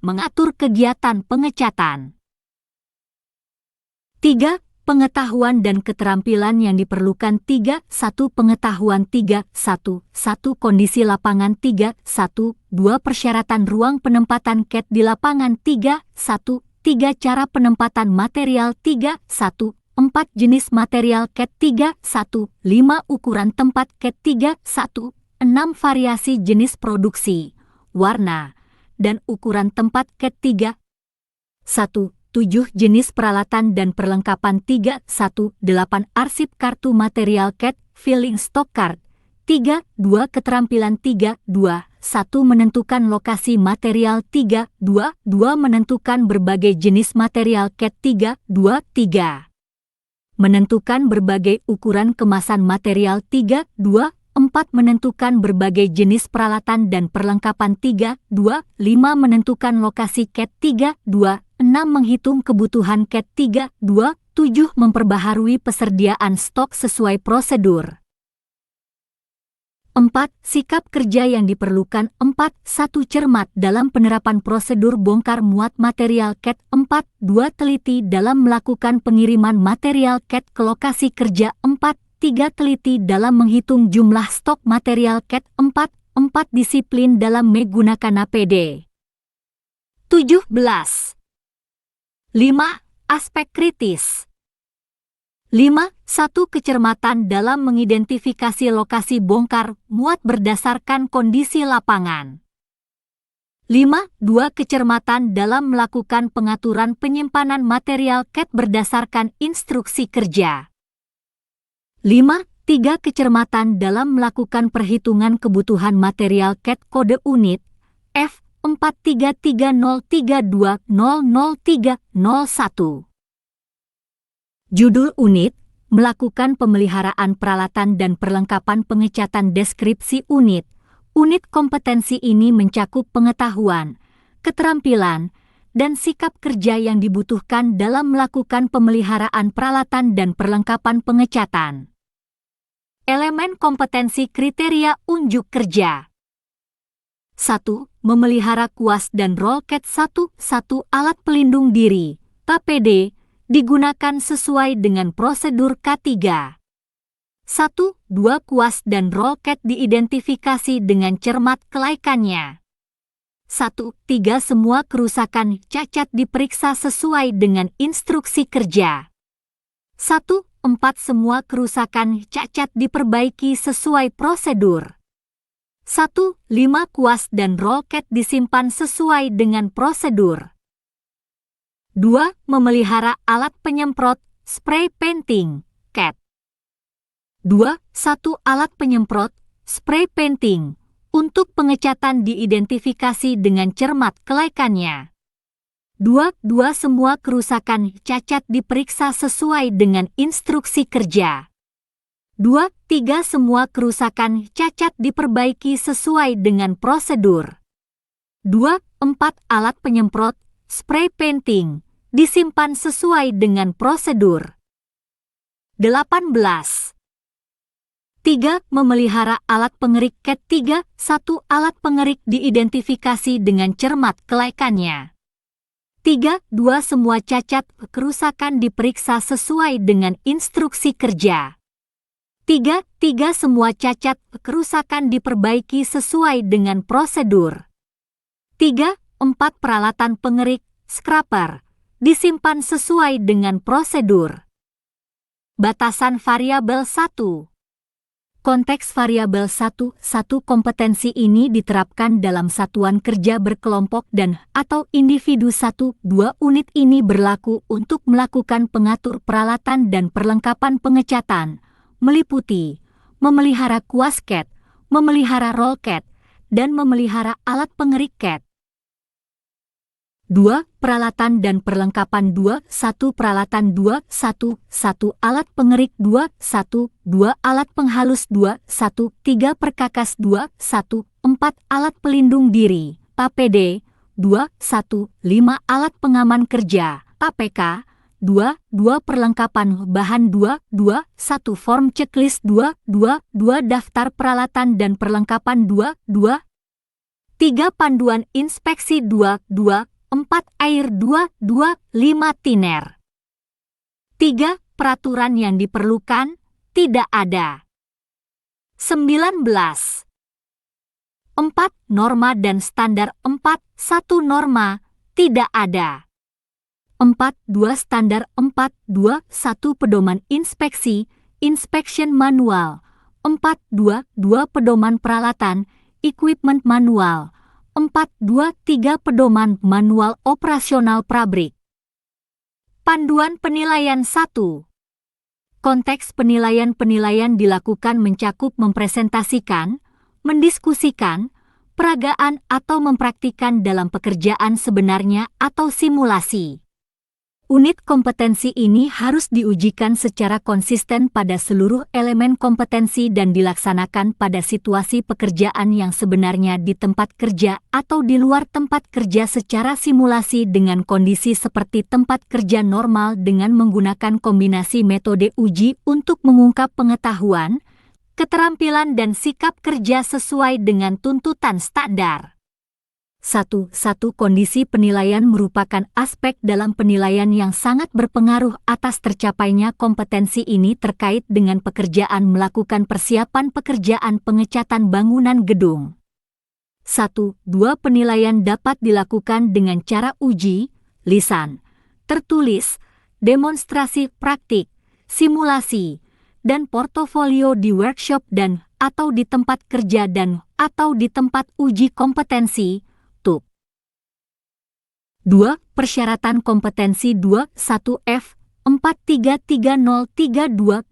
mengatur kegiatan pengecatan. 3. Pengetahuan dan keterampilan yang diperlukan 3. 1. Pengetahuan 3. 1. Kondisi lapangan 3. 1. 2. Persyaratan ruang penempatan CAT di lapangan 3. 1. 3. Cara penempatan material 3. 1. 4. Jenis material CAT 3. 1. 5. Ukuran tempat CAT 3. 1. 6. Variasi jenis produksi, warna, dan ukuran tempat CAT 3. 1. 7. Jenis peralatan dan perlengkapan 3. 1. 8. Arsip kartu material CAT, filling stock card. 3.2 Keterampilan 3.2.1 Menentukan lokasi material 3.2.2 Menentukan berbagai jenis material CAT 3.2.3 Menentukan berbagai ukuran kemasan material 3.2.4 Menentukan berbagai jenis peralatan dan perlengkapan 3.2.5 Menentukan lokasi CAT 3.2.6 Menghitung kebutuhan CAT 3.2.7 Memperbaharui persediaan stok sesuai prosedur 4. Sikap kerja yang diperlukan 4. 1. Cermat dalam penerapan prosedur bongkar muat material CAT 4. 2. Teliti dalam melakukan pengiriman material CAT ke lokasi kerja 4. 3. Teliti dalam menghitung jumlah stok material CAT 4. 4. Disiplin dalam menggunakan APD 17. 5. Aspek kritis 5. 1. Kecermatan dalam mengidentifikasi lokasi bongkar muat berdasarkan kondisi lapangan. 5. 2. Kecermatan dalam melakukan pengaturan penyimpanan material CAT berdasarkan instruksi kerja. 5. 3. Kecermatan dalam melakukan perhitungan kebutuhan material CAT kode unit F43303200301. Judul unit, melakukan pemeliharaan peralatan dan perlengkapan pengecatan deskripsi unit. Unit kompetensi ini mencakup pengetahuan, keterampilan, dan sikap kerja yang dibutuhkan dalam melakukan pemeliharaan peralatan dan perlengkapan pengecatan. Elemen kompetensi kriteria unjuk kerja 1. Memelihara kuas dan roll CAT 1. Alat pelindung diri, APD, digunakan sesuai dengan prosedur K3. 1. 2. Kuas dan roll CAT diidentifikasi dengan cermat kelaikannya. 1. 3. Semua kerusakan cacat diperiksa sesuai dengan instruksi kerja. 1. 4. Semua kerusakan cacat diperbaiki sesuai prosedur. 1. 5. Kuas dan roll CAT disimpan sesuai dengan prosedur. 2. Memelihara alat penyemprot, spray painting, CAT. 2. 1. Alat penyemprot, spray painting, untuk pengecatan diidentifikasi dengan cermat kelaikannya. 2. Semua kerusakan cacat diperiksa sesuai dengan instruksi kerja. 2. 3. Semua kerusakan cacat diperbaiki sesuai dengan prosedur. 2. 4. Alat penyemprot, spray painting, disimpan sesuai dengan prosedur. 18. 3. Memelihara alat pengerik CAT 3. 1. Alat pengerik diidentifikasi dengan cermat kelaikannya. 3. 2. Semua cacat kerusakan diperiksa sesuai dengan instruksi kerja. 3. Semua cacat kerusakan diperbaiki sesuai dengan prosedur. 3. 4. Peralatan pengerik, scraper, disimpan sesuai dengan prosedur. Batasan variabel 1. Konteks variabel 1. Kompetensi ini diterapkan dalam satuan kerja berkelompok dan atau individu 1. 2. Unit ini berlaku untuk melakukan pengatur peralatan dan perlengkapan pengecatan, meliputi memelihara kuas CAT, memelihara roll CAT, dan memelihara alat pengerik CAT. 2. Peralatan dan perlengkapan 2. 1. Peralatan 2. 1. Alat pengerik 2. 1. 2. Alat penghalus 2. 1. 3. Perkakas 2. 1. 4. Alat pelindung diri, APD 2. 1. 5. Alat pengaman kerja, APK 2. Perlengkapan bahan 2. 1. Form checklist 2. Daftar peralatan dan perlengkapan 2. 3. Panduan inspeksi 2. 4. Air 2. 5. Tiner. 3. Peraturan yang diperlukan, tidak ada. 19. 4. Norma dan standar 4. 1. Norma, tidak ada. 4. 2. Standar 4. 1. Pedoman inspeksi, inspection manual. 4. 2. Pedoman peralatan, equipment manual. 4. 3. Pedoman manual operasional pabrik. Panduan penilaian 1. Konteks penilaian-penilaian dilakukan mencakup mempresentasikan, mendiskusikan, peragaan atau mempraktikkan dalam pekerjaan sebenarnya atau simulasi. Unit kompetensi ini harus diujikan secara konsisten pada seluruh elemen kompetensi dan dilaksanakan pada situasi pekerjaan yang sebenarnya di tempat kerja atau di luar tempat kerja secara simulasi dengan kondisi seperti tempat kerja normal dengan menggunakan kombinasi metode uji untuk mengungkap pengetahuan, keterampilan dan sikap kerja sesuai dengan tuntutan standar. 1. Kondisi penilaian merupakan aspek dalam penilaian yang sangat berpengaruh atas tercapainya kompetensi ini terkait dengan pekerjaan melakukan persiapan pekerjaan pengecatan bangunan gedung. 1. Penilaian dapat dilakukan dengan cara uji, lisan, tertulis, demonstrasi praktik, simulasi, dan portofolio di workshop dan atau di tempat kerja dan atau di tempat uji kompetensi. 2. Persyaratan kompetensi 21F 433032000101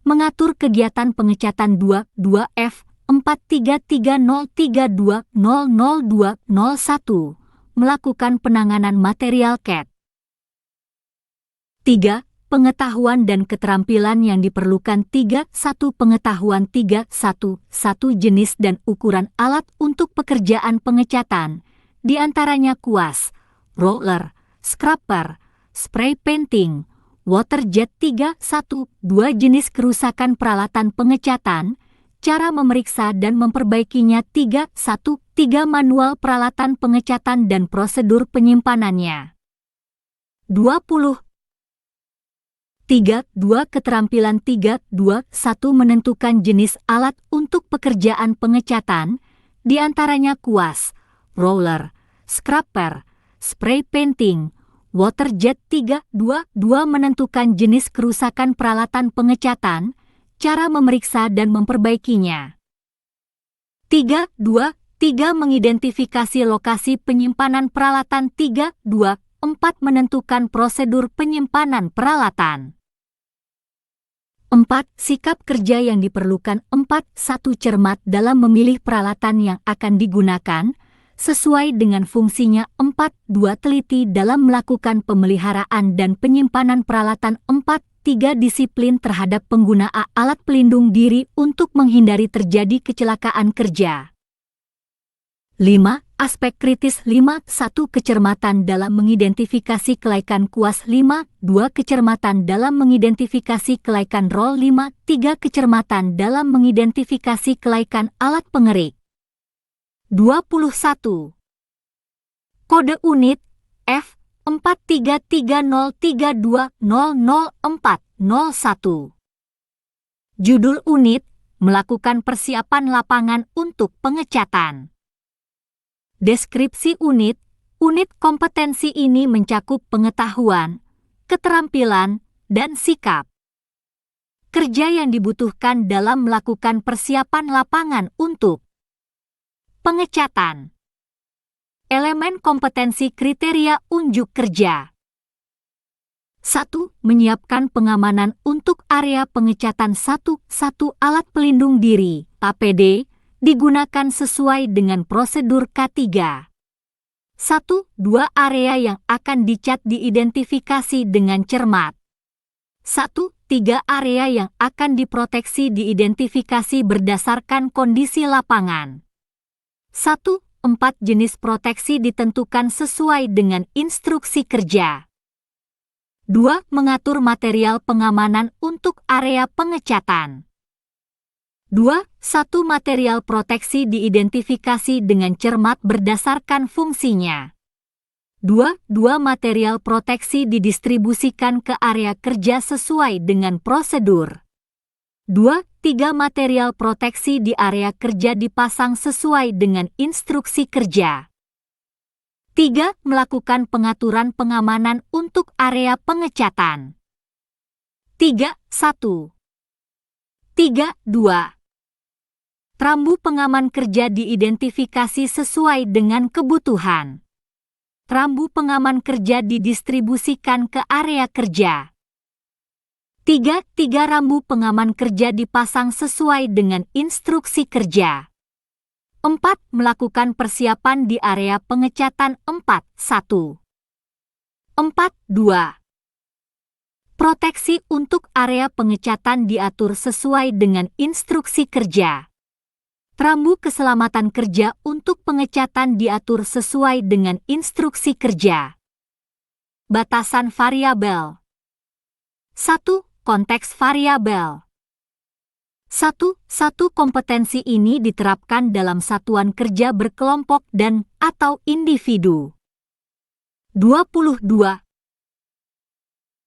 mengatur kegiatan pengecatan 22F 4330320021 melakukan penanganan material CAD. 3. Pengetahuan dan keterampilan yang diperlukan 1 Pengetahuan 1 jenis dan ukuran alat untuk pekerjaan pengecatan, di antaranya kuas, roller, scraper, spray painting, water jet 2 jenis kerusakan peralatan pengecatan, cara memeriksa dan memperbaikinya 3 manual peralatan pengecatan dan prosedur penyimpanannya. 20. 2 Keterampilan 1 menentukan jenis alat untuk pekerjaan pengecatan, di antaranya kuas, roller, scraper, spray painting, water jet 2 menentukan jenis kerusakan peralatan pengecatan, cara memeriksa dan memperbaikinya. 3 mengidentifikasi lokasi penyimpanan peralatan 4 menentukan prosedur penyimpanan peralatan. 4. Sikap kerja yang diperlukan 1 cermat dalam memilih peralatan yang akan digunakan, sesuai dengan fungsinya 4 teliti dalam melakukan pemeliharaan dan penyimpanan peralatan 3 disiplin terhadap penggunaan alat pelindung diri untuk menghindari terjadi kecelakaan kerja. 5. Aspek kritis 1 kecermatan dalam mengidentifikasi kelaikan kuas 2 kecermatan dalam mengidentifikasi kelaikan roll 3 kecermatan dalam mengidentifikasi kelaikan alat pengerik. 21. Kode unit F 433032000401. Judul unit melakukan persiapan lapangan untuk pengecatan. Deskripsi unit kompetensi ini mencakup pengetahuan, keterampilan, dan sikap kerja yang dibutuhkan dalam melakukan persiapan lapangan untuk pengecatan. Elemen kompetensi kriteria unjuk kerja. 1. Menyiapkan pengamanan untuk area pengecatan 1 alat pelindung diri, APD, digunakan sesuai dengan prosedur K3. 1-2 area yang akan dicat diidentifikasi dengan cermat. 1-3 area yang akan diproteksi diidentifikasi berdasarkan kondisi lapangan. 1-4 jenis proteksi ditentukan sesuai dengan instruksi kerja. 2. Mengatur material pengamanan untuk area pengecatan. 2. 1 material proteksi diidentifikasi dengan cermat berdasarkan fungsinya. 2 material proteksi didistribusikan ke area kerja sesuai dengan prosedur. 2-3 material proteksi di area kerja dipasang sesuai dengan instruksi kerja. 3. Melakukan pengaturan pengamanan untuk area pengecatan. 3-1 3-2 Rambu pengaman kerja diidentifikasi sesuai dengan kebutuhan. Rambu pengaman kerja didistribusikan ke area kerja. 3. Rambu pengaman kerja dipasang sesuai dengan instruksi kerja. 4. Melakukan persiapan di area pengecatan 4.1. 4.2. Proteksi untuk area pengecatan diatur sesuai dengan instruksi kerja. Rambu keselamatan kerja untuk pengecatan diatur sesuai dengan instruksi kerja. Batasan variabel. 1. Konteks variabel. 1. Kompetensi ini diterapkan dalam satuan kerja berkelompok dan atau individu. 22.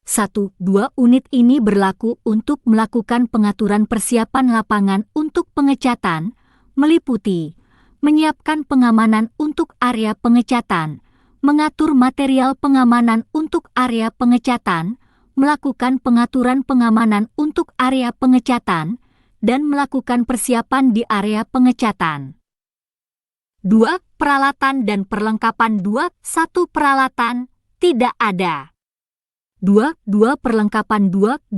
1-2 unit ini berlaku untuk melakukan pengaturan persiapan lapangan untuk pengecatan, meliputi menyiapkan pengamanan untuk area pengecatan, mengatur material pengamanan untuk area pengecatan, melakukan pengaturan pengamanan untuk area pengecatan, dan melakukan persiapan di area pengecatan. 2. Peralatan dan perlengkapan 2.1 Peralatan, tidak ada. 2. Perlengkapan 2.1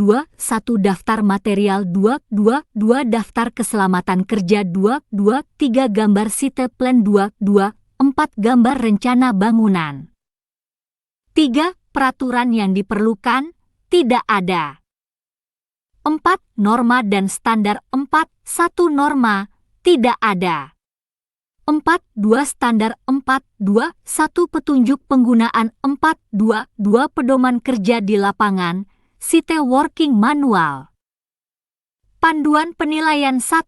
Daftar material 2.2 Daftar keselamatan kerja 2.3 Gambar site plan 2.4 Gambar rencana bangunan. 3. Peraturan yang diperlukan, tidak ada. 4. Norma dan standar 4.1 Norma, tidak ada. 4.2 Standar 4.2.1 Petunjuk penggunaan 4.2.2 Pedoman kerja di lapangan, Site Working Manual. Panduan penilaian 1.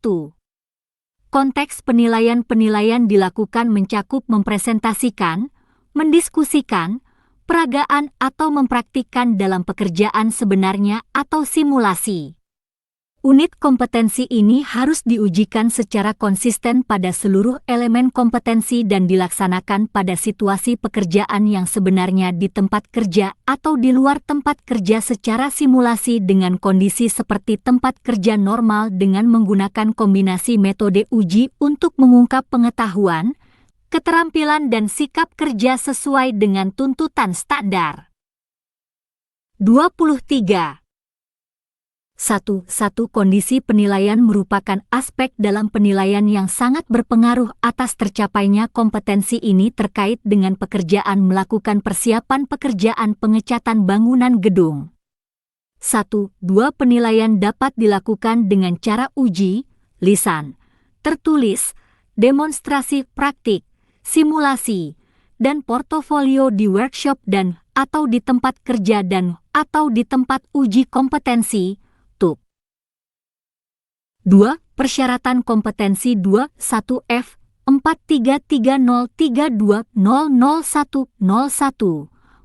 Konteks penilaian dilakukan mencakup mempresentasikan, mendiskusikan, peragaan atau mempraktikkan dalam pekerjaan sebenarnya atau simulasi. Unit kompetensi ini harus diujikan secara konsisten pada seluruh elemen kompetensi dan dilaksanakan pada situasi pekerjaan yang sebenarnya di tempat kerja atau di luar tempat kerja secara simulasi dengan kondisi seperti tempat kerja normal dengan menggunakan kombinasi metode uji untuk mengungkap pengetahuan, keterampilan dan sikap kerja sesuai dengan tuntutan standar. 23. 1. Kondisi penilaian merupakan aspek dalam penilaian yang sangat berpengaruh atas tercapainya kompetensi ini terkait dengan pekerjaan melakukan persiapan pekerjaan pengecatan bangunan gedung. 1. Penilaian dapat dilakukan dengan cara uji, lisan, tertulis, demonstrasi praktik, simulasi, dan portofolio di workshop dan atau di tempat kerja dan atau di tempat uji kompetensi. 2. Persyaratan kompetensi 2.1 F 433032000101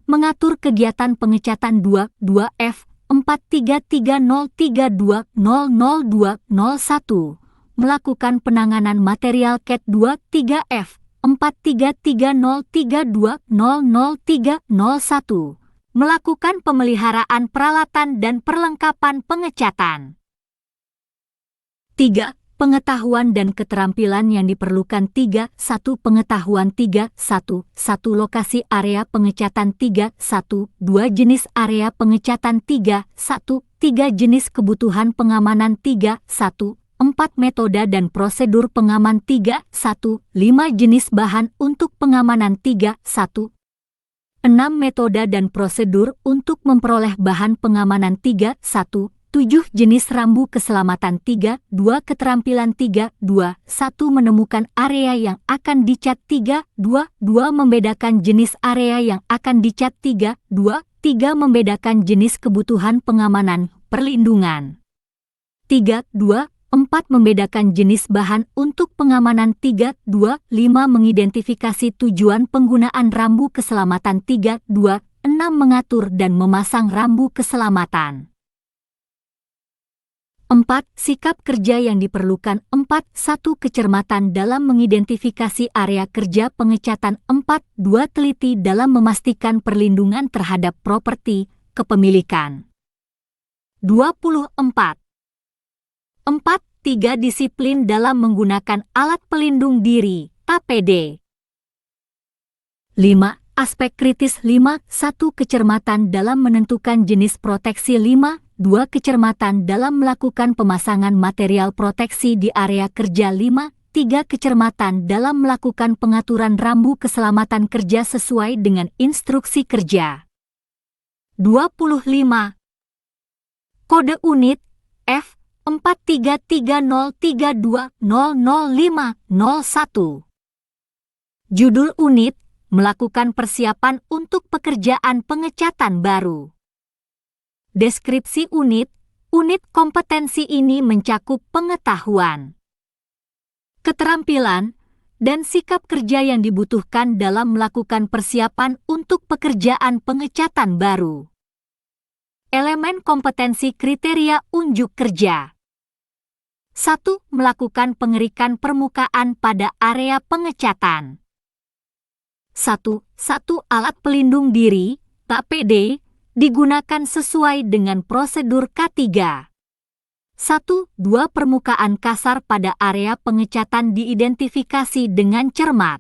mengatur kegiatan pengecatan 2 F 4330320001 melakukan penanganan material CAT 3 F 4330320001 melakukan pemeliharaan peralatan dan perlengkapan pengecatan. 3. Pengetahuan dan keterampilan yang diperlukan 3.1 Pengetahuan 3.1 1 Lokasi area pengecatan 3.1 2 Jenis area pengecatan 3.1 3 Jenis kebutuhan pengamanan 3.1 4 Metode dan prosedur pengaman 3.1 5 Jenis bahan untuk pengamanan 3.1 6 Metode dan prosedur untuk memperoleh bahan pengamanan 3.1 7 Jenis rambu keselamatan 3.2 Keterampilan 3.2 1 Menemukan area yang akan dicat 3.2 2 Membedakan jenis area yang akan dicat 3.2 3 Membedakan jenis kebutuhan pengamanan, perlindungan 3.2 4 Membedakan jenis bahan untuk pengamanan 3.2 5 Mengidentifikasi tujuan penggunaan rambu keselamatan 3.2 6 Mengatur dan memasang rambu keselamatan 4. Sikap kerja yang diperlukan 4. 1. Kecermatan dalam mengidentifikasi area kerja pengecatan 4. 2. Teliti dalam memastikan perlindungan terhadap properti, kepemilikan 24. 4. 3. Disiplin dalam menggunakan alat pelindung diri, APD 5. Aspek kritis 5. 1. Kecermatan dalam menentukan jenis proteksi 5. 2. Kecermatan dalam melakukan pemasangan material proteksi di area kerja 5. 3. Kecermatan dalam melakukan pengaturan rambu keselamatan kerja sesuai dengan instruksi kerja. 25. Kode unit F 433032000501. Judul unit: melakukan persiapan untuk pekerjaan pengecatan baru. Deskripsi unit: unit kompetensi ini mencakup pengetahuan, keterampilan, dan sikap kerja yang dibutuhkan dalam melakukan persiapan untuk pekerjaan pengecatan baru. Elemen kompetensi kriteria unjuk kerja. 1. Melakukan pengerikan permukaan pada area pengecatan. 1. Alat pelindung diri, APD, digunakan sesuai dengan prosedur K3. 1. 2. Permukaan kasar pada area pengecatan diidentifikasi dengan cermat.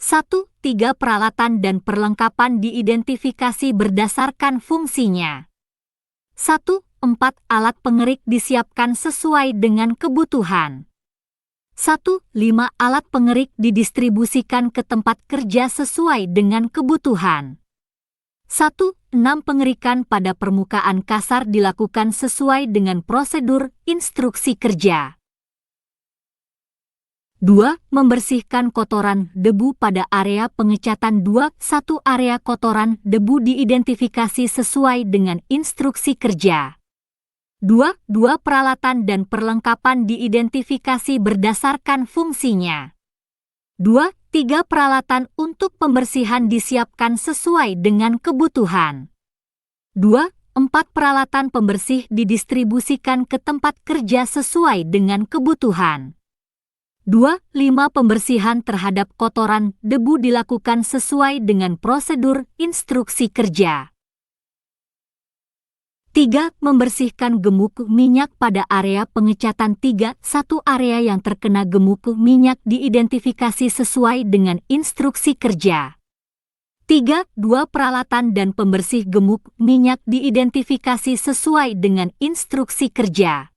1. 3. Peralatan dan perlengkapan diidentifikasi berdasarkan fungsinya. 1. 4. Alat pengerik disiapkan sesuai dengan kebutuhan. 1. 5. Alat pengerik didistribusikan ke tempat kerja sesuai dengan kebutuhan. 1. 6. Pengerikan pada permukaan kasar dilakukan sesuai dengan prosedur instruksi kerja. 2. Membersihkan kotoran debu pada area pengecatan 2. 1. Area kotoran debu diidentifikasi sesuai dengan instruksi kerja. 2. Peralatan dan perlengkapan diidentifikasi berdasarkan fungsinya. 2. 3. Peralatan untuk pembersihan disiapkan sesuai dengan kebutuhan. 2. 4. Peralatan pembersih didistribusikan ke tempat kerja sesuai dengan kebutuhan. 2. 5. Pembersihan terhadap kotoran debu dilakukan sesuai dengan prosedur instruksi kerja. 3. Membersihkan gemuk minyak pada area pengecatan 3. 1. Area yang terkena gemuk minyak diidentifikasi sesuai dengan instruksi kerja. 3. 2. Peralatan dan pembersih gemuk minyak diidentifikasi sesuai dengan instruksi kerja.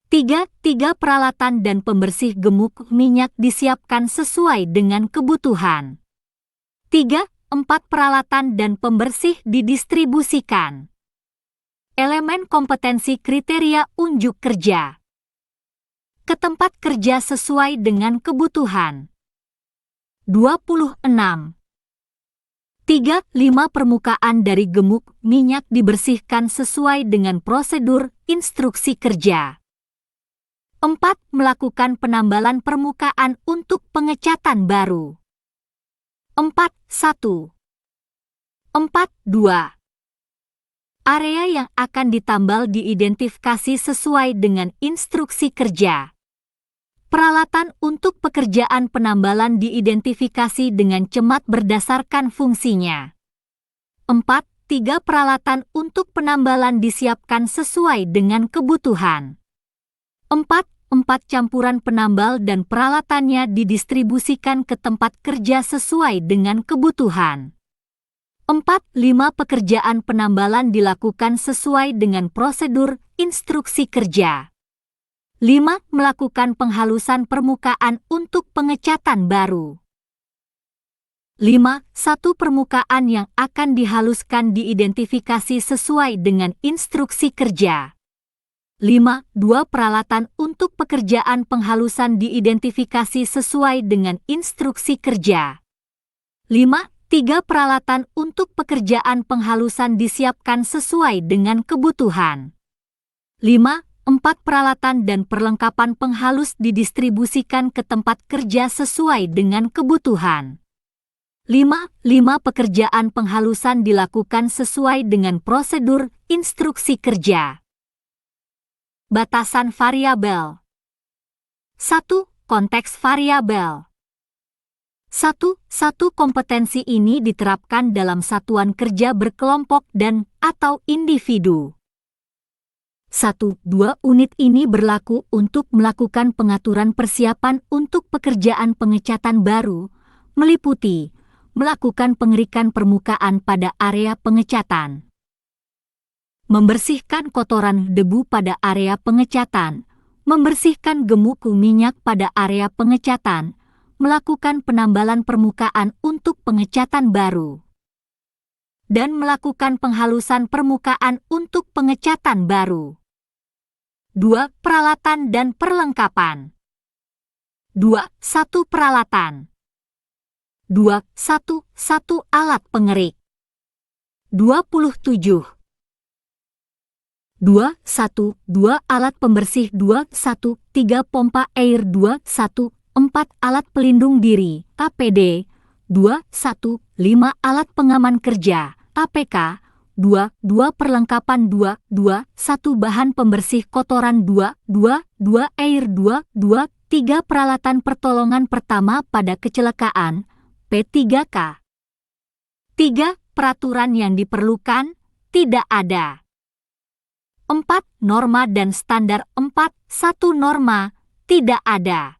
3. Peralatan dan pembersih gemuk minyak disiapkan sesuai dengan kebutuhan. 3. 4. Peralatan dan pembersih didistribusikan. Elemen kompetensi kriteria unjuk kerja. Ke tempat kerja sesuai dengan kebutuhan. 26. 3. 5. Permukaan dari gemuk minyak dibersihkan sesuai dengan prosedur instruksi kerja. 4. Melakukan penambalan permukaan untuk pengecatan baru. 4.1. 4.2. Area yang akan ditambal diidentifikasi sesuai dengan instruksi kerja. Peralatan untuk pekerjaan penambalan diidentifikasi dengan cemat berdasarkan fungsinya. 4. 3. Peralatan untuk penambalan disiapkan sesuai dengan kebutuhan. 4. Campuran penambal dan peralatannya didistribusikan ke tempat kerja sesuai dengan kebutuhan. 4. 5. Pekerjaan penambalan dilakukan sesuai dengan prosedur instruksi kerja. 5. Melakukan penghalusan permukaan untuk pengecatan baru. 5. 1. Permukaan yang akan dihaluskan diidentifikasi sesuai dengan instruksi kerja. 5. 2. Peralatan untuk pekerjaan penghalusan diidentifikasi sesuai dengan instruksi kerja. 5. 3. Peralatan untuk pekerjaan penghalusan disiapkan sesuai dengan kebutuhan. 5. 4. Peralatan dan perlengkapan penghalus didistribusikan ke tempat kerja sesuai dengan kebutuhan. 5. Pekerjaan penghalusan dilakukan sesuai dengan prosedur instruksi kerja. Batasan variabel. 1. Konteks variabel. 1. Kompetensi ini diterapkan dalam satuan kerja berkelompok dan atau individu. 1. 2. Unit ini berlaku untuk melakukan pengaturan persiapan untuk pekerjaan pengecatan baru, meliputi melakukan pengerikan permukaan pada area pengecatan. Membersihkan kotoran debu pada area pengecatan, membersihkan gemuk minyak pada area pengecatan, melakukan penambalan permukaan untuk pengecatan baru, dan melakukan penghalusan permukaan untuk pengecatan baru. 2. Peralatan dan perlengkapan. 2.1 Peralatan. 2.1 alat pengerik. 27. 2.1 alat pembersih. 2.1 pompa air. 2.1 alat pelindung diri APD. 2.1 alat pengaman kerja APK. 2 perlengkapan. 2.1 bahan pembersih kotoran. 2 air. 3 peralatan pertolongan pertama pada kecelakaan P3K. 3 peraturan yang diperlukan tidak ada. 4 norma dan standar. 4.1 norma tidak ada.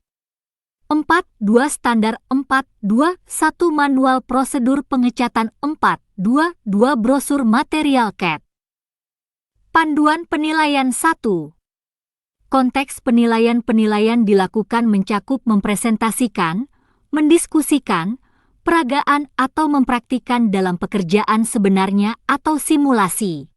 4.2 standar. 4.2.1 manual prosedur pengecatan. 4.2 brosur material CAT. Panduan penilaian 1. Konteks penilaian dilakukan mencakup mempresentasikan, mendiskusikan, peragaan atau mempraktikkan dalam pekerjaan sebenarnya atau simulasi.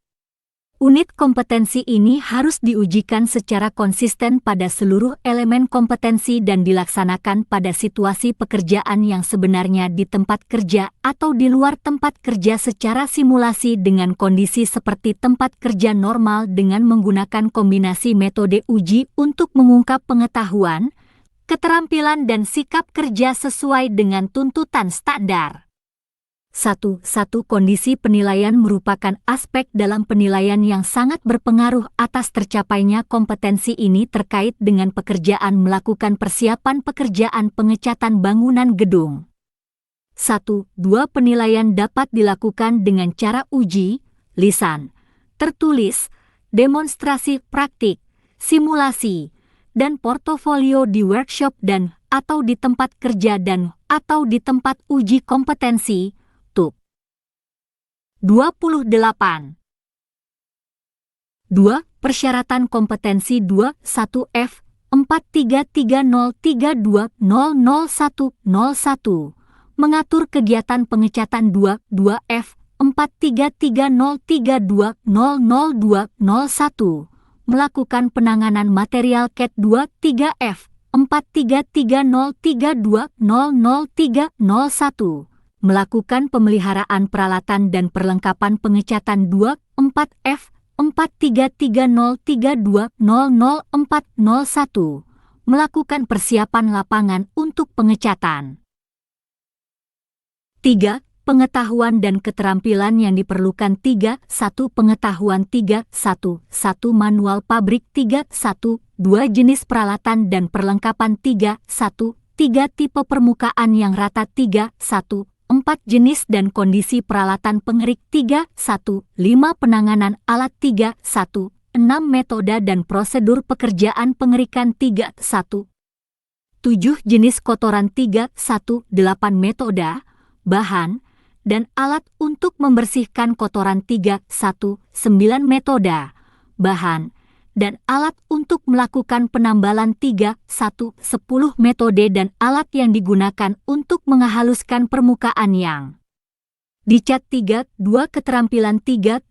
Unit kompetensi ini harus diujikan secara konsisten pada seluruh elemen kompetensi dan dilaksanakan pada situasi pekerjaan yang sebenarnya di tempat kerja atau di luar tempat kerja secara simulasi dengan kondisi seperti tempat kerja normal dengan menggunakan kombinasi metode uji untuk mengungkap pengetahuan, keterampilan dan sikap kerja sesuai dengan tuntutan standar. 1. Kondisi penilaian merupakan aspek dalam penilaian yang sangat berpengaruh atas tercapainya kompetensi ini terkait dengan pekerjaan melakukan persiapan pekerjaan pengecatan bangunan gedung. 1. 2 penilaian dapat dilakukan dengan cara uji, lisan, tertulis, demonstrasi praktik, simulasi, dan portofolio di workshop dan atau di tempat kerja dan atau di tempat uji kompetensi. 28. 2. Persyaratan kompetensi. 2.1 F 4330320001 mengatur kegiatan pengecatan. 2 F 4330320001 melakukan penanganan material CAT. 3 F 4330320001 melakukan pemeliharaan peralatan dan perlengkapan pengecatan. 4 F 4330320041 melakukan persiapan lapangan untuk pengecatan. 3. Pengetahuan dan keterampilan yang diperlukan. 3.1 Pengetahuan. 3.1 Manual pabrik. 3.1 2 jenis peralatan dan perlengkapan. 3.1 3 tipe permukaan yang rata. 3.1 4 jenis dan kondisi peralatan pengerik. 3.1 5 penanganan alat. 3.1 6 metode dan prosedur pekerjaan pengerikan. 3.1 7 jenis kotoran. 3.1 8 metode, bahan, dan alat untuk membersihkan kotoran. 3.1 9 metode, bahan, dan alat untuk melakukan penambalan. 3.1 10 metode dan alat yang digunakan untuk menghaluskan permukaan yang dicat. 3.2 keterampilan. 3.2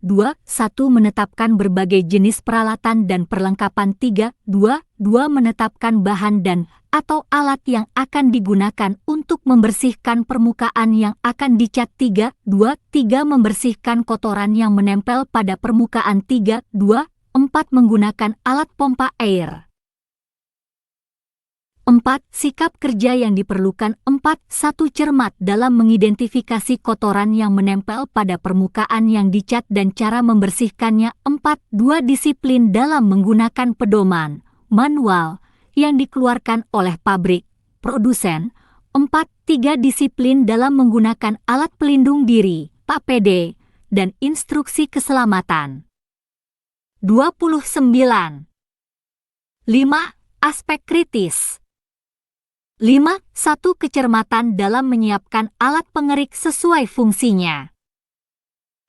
menetapkan berbagai jenis peralatan dan perlengkapan. 3.2 menetapkan bahan dan atau alat yang akan digunakan untuk membersihkan permukaan yang akan dicat. 3 membersihkan kotoran yang menempel pada permukaan. 3 menggunakan alat pompa air. 4. Sikap kerja yang diperlukan. 4.1 cermat dalam mengidentifikasi kotoran yang menempel pada permukaan yang dicat dan cara membersihkannya. 4.2 disiplin dalam menggunakan pedoman manual yang dikeluarkan oleh pabrik produsen. 4.3 disiplin dalam menggunakan alat pelindung diri APD dan instruksi keselamatan. 29. 5. Aspek kritis. 5. 1. Kecermatan dalam menyiapkan alat pengerik sesuai fungsinya.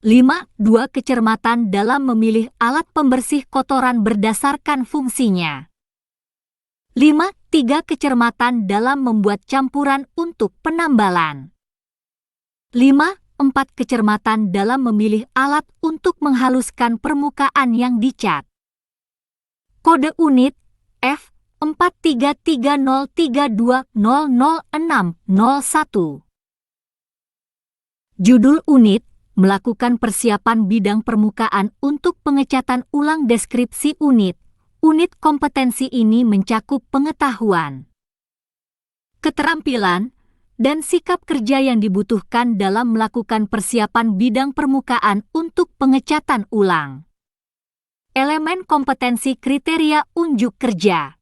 5. 2. Kecermatan dalam memilih alat pembersih kotoran berdasarkan fungsinya. 5. 3. Kecermatan dalam membuat campuran untuk penambalan. 5. 4. Kecermatan dalam memilih alat untuk menghaluskan permukaan yang dicat. Kode unit F 433032000601. Judul unit, melakukan persiapan bidang permukaan untuk pengecatan ulang. Deskripsi unit. Unit kompetensi ini mencakup pengetahuan, keterampilan, dan sikap kerja yang dibutuhkan dalam melakukan persiapan bidang permukaan untuk pengecatan ulang. Elemen kompetensi kriteria unjuk kerja.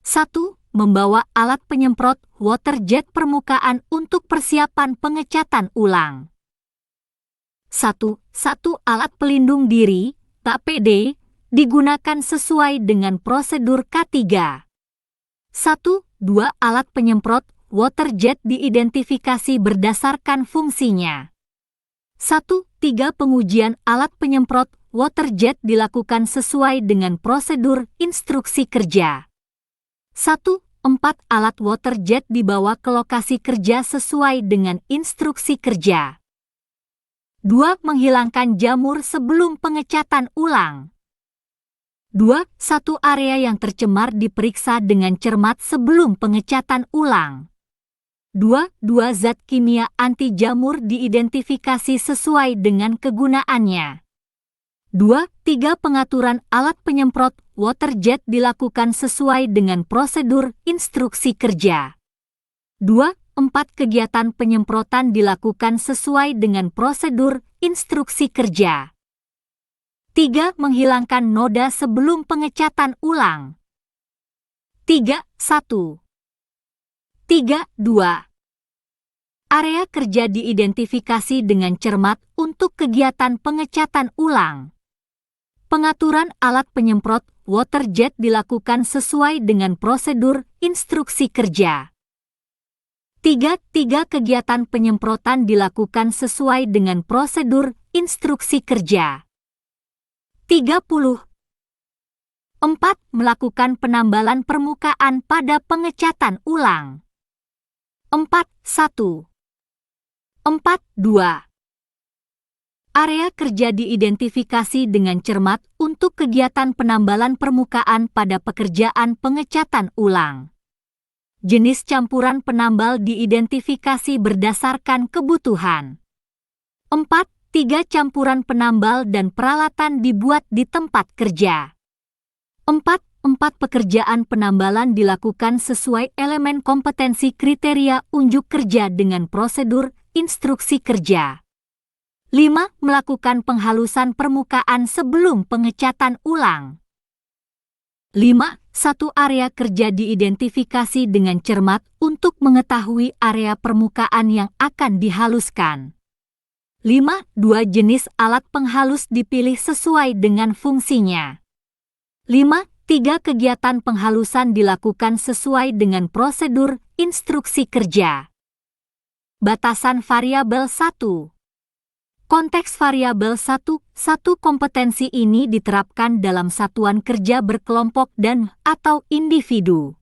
1. Membawa alat penyemprot water jet permukaan untuk persiapan pengecatan ulang. 1. Alat pelindung diri, APD, digunakan sesuai dengan prosedur K3. 1. 2. Alat penyemprot water jet diidentifikasi berdasarkan fungsinya. 1. 3. Pengujian alat penyemprot water jet dilakukan sesuai dengan prosedur instruksi kerja. 1. 4. Alat water jet dibawa ke lokasi kerja sesuai dengan instruksi kerja. 2. Menghilangkan jamur sebelum pengecatan ulang. 2. 1. Area yang tercemar diperiksa dengan cermat sebelum pengecatan ulang. 2. Zat kimia anti jamur diidentifikasi sesuai dengan kegunaannya. 2. 3. Pengaturan alat penyemprot water jet dilakukan sesuai dengan prosedur instruksi kerja. 2. 4. Kegiatan penyemprotan dilakukan sesuai dengan prosedur instruksi kerja. 3. Menghilangkan noda sebelum pengecatan ulang. 3. 1. 3. 2. Area kerja diidentifikasi dengan cermat untuk kegiatan pengecatan ulang. Pengaturan alat penyemprot water jet dilakukan sesuai dengan prosedur instruksi kerja. 3. Kegiatan penyemprotan dilakukan sesuai dengan prosedur instruksi kerja. 30. 4. Melakukan penambalan permukaan pada pengecatan ulang. 4. 1. 4. 2. Area kerja diidentifikasi dengan cermat untuk kegiatan penambalan permukaan pada pekerjaan pengecatan ulang. Jenis campuran penambal diidentifikasi berdasarkan kebutuhan. 4. 3. Campuran penambal dan peralatan dibuat di tempat kerja. 4. Pekerjaan penambalan dilakukan sesuai elemen kompetensi kriteria unjuk kerja dengan prosedur instruksi kerja. 5. Melakukan penghalusan permukaan sebelum pengecatan ulang. 5. 1. Area kerja diidentifikasi dengan cermat untuk mengetahui area permukaan yang akan dihaluskan. 5. 2. Jenis alat penghalus dipilih sesuai dengan fungsinya. 5. 3. Kegiatan penghalusan dilakukan sesuai dengan prosedur instruksi kerja. Batasan variabel 1. Konteks variabel 1. Kompetensi ini diterapkan dalam satuan kerja berkelompok dan atau individu.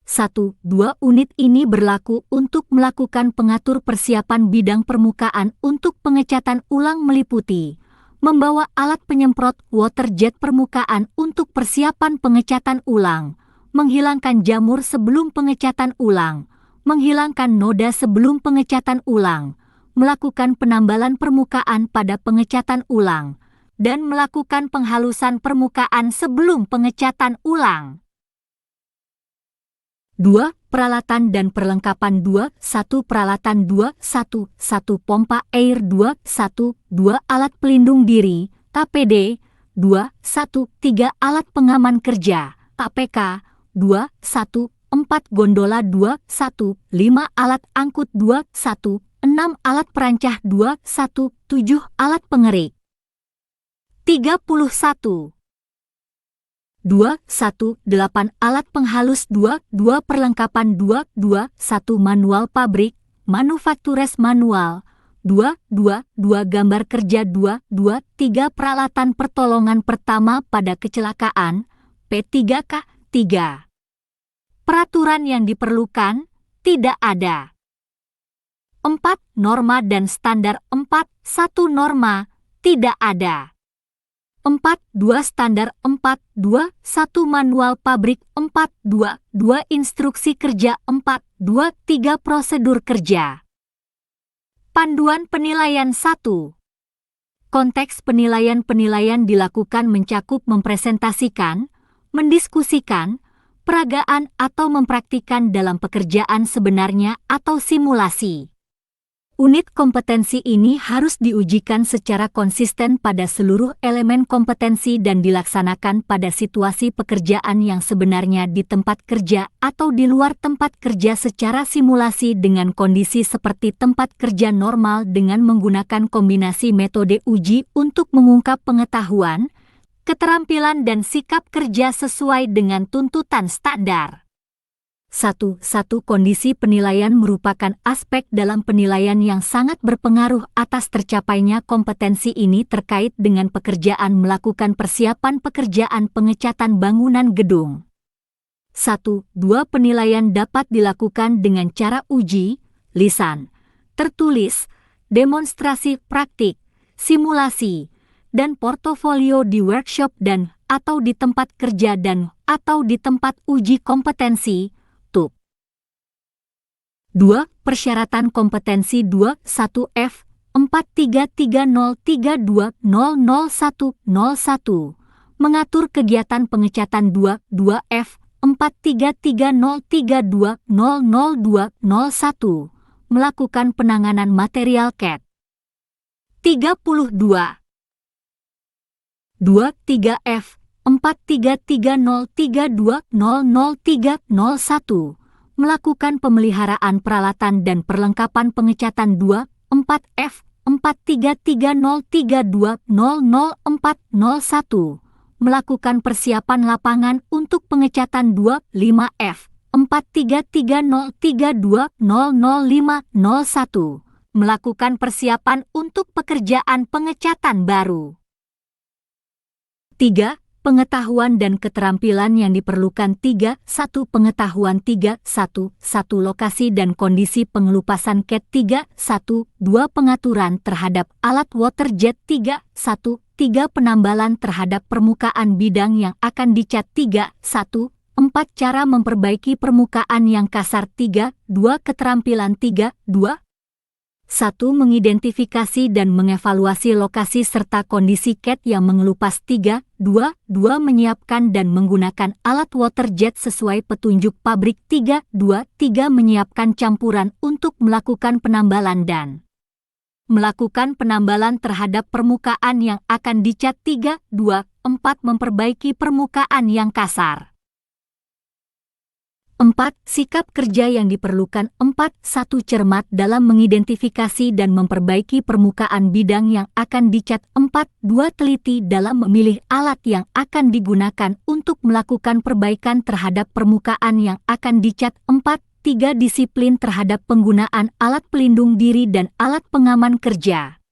1. 2. Unit ini berlaku untuk melakukan pengatur persiapan bidang permukaan untuk pengecatan ulang meliputi membawa alat penyemprot water jet permukaan untuk persiapan pengecatan ulang, menghilangkan jamur sebelum pengecatan ulang, menghilangkan noda sebelum pengecatan ulang, melakukan penambalan permukaan pada pengecatan ulang, dan melakukan penghalusan permukaan sebelum pengecatan ulang. 2. Peralatan dan perlengkapan 2. 1. Peralatan 2. 1. Pompa air 2. 1. 2. Alat pelindung diri, APD 2. 1. 3. Alat pengaman kerja, APK 2. 1. 4. Gondola 2. 1. 5. Alat angkut 2. 1. 6. Alat perancah 2. 1. 7. Alat pengerik. 31. 218 alat penghalus 22 perlengkapan 221 manual pabrik, manufaktures manual 222 gambar kerja 223 peralatan pertolongan pertama pada kecelakaan P3K 3. Peraturan yang diperlukan tidak ada. 4. Norma dan standar 4. 1 norma tidak ada. 4. 2 standar 4. 2. 1 manual pabrik 4. 2. 2 instruksi kerja 4. 2. 3 prosedur kerja. Panduan penilaian 1. Konteks penilaian dilakukan mencakup mempresentasikan, mendiskusikan, peragaan atau mempraktikkan dalam pekerjaan sebenarnya atau simulasi. Unit kompetensi ini harus diujikan secara konsisten pada seluruh elemen kompetensi dan dilaksanakan pada situasi pekerjaan yang sebenarnya di tempat kerja atau di luar tempat kerja secara simulasi dengan kondisi seperti tempat kerja normal dengan menggunakan kombinasi metode uji untuk mengungkap pengetahuan, keterampilan dan sikap kerja sesuai dengan tuntutan standar. 1. Kondisi penilaian merupakan aspek dalam penilaian yang sangat berpengaruh atas tercapainya kompetensi ini terkait dengan pekerjaan melakukan persiapan pekerjaan pengecatan bangunan gedung. 1. 2 penilaian dapat dilakukan dengan cara uji, lisan, tertulis, demonstrasi praktik, simulasi, dan portofolio di workshop dan atau di tempat kerja dan atau di tempat uji kompetensi. 2. Persyaratan kompetensi 21F 433032000101 mengatur kegiatan pengecatan 22F 4330320001 melakukan penanganan material CAT. 32. 23F 433032000301 melakukan pemeliharaan peralatan dan perlengkapan pengecatan 24F 433032000401 melakukan persiapan lapangan untuk pengecatan 25F 433032000501 melakukan persiapan untuk pekerjaan pengecatan baru. 3. Pengetahuan dan keterampilan yang diperlukan 3. 1. Pengetahuan 3. 1. Lokasi dan kondisi pengelupasan CAT 3. 1. 2. Pengaturan terhadap alat water jet 3. 1. 3. Penambalan terhadap permukaan bidang yang akan dicat 3. 1. 4. Cara memperbaiki permukaan yang kasar 3. 2. Keterampilan 3. 2. 1. Mengidentifikasi dan mengevaluasi lokasi serta kondisi CAT yang mengelupas 3. 2. Menyiapkan dan menggunakan alat water jet sesuai petunjuk pabrik 3. 2. Menyiapkan campuran untuk melakukan penambalan dan melakukan penambalan terhadap permukaan yang akan dicat 3. 2. 4. Memperbaiki permukaan yang kasar. 4. Sikap kerja yang diperlukan 4. 1. Cermat dalam mengidentifikasi dan memperbaiki permukaan bidang yang akan dicat 4. 2. Teliti dalam memilih alat yang akan digunakan untuk melakukan perbaikan terhadap permukaan yang akan dicat 4. 3. Disiplin terhadap penggunaan alat pelindung diri dan alat pengaman kerja.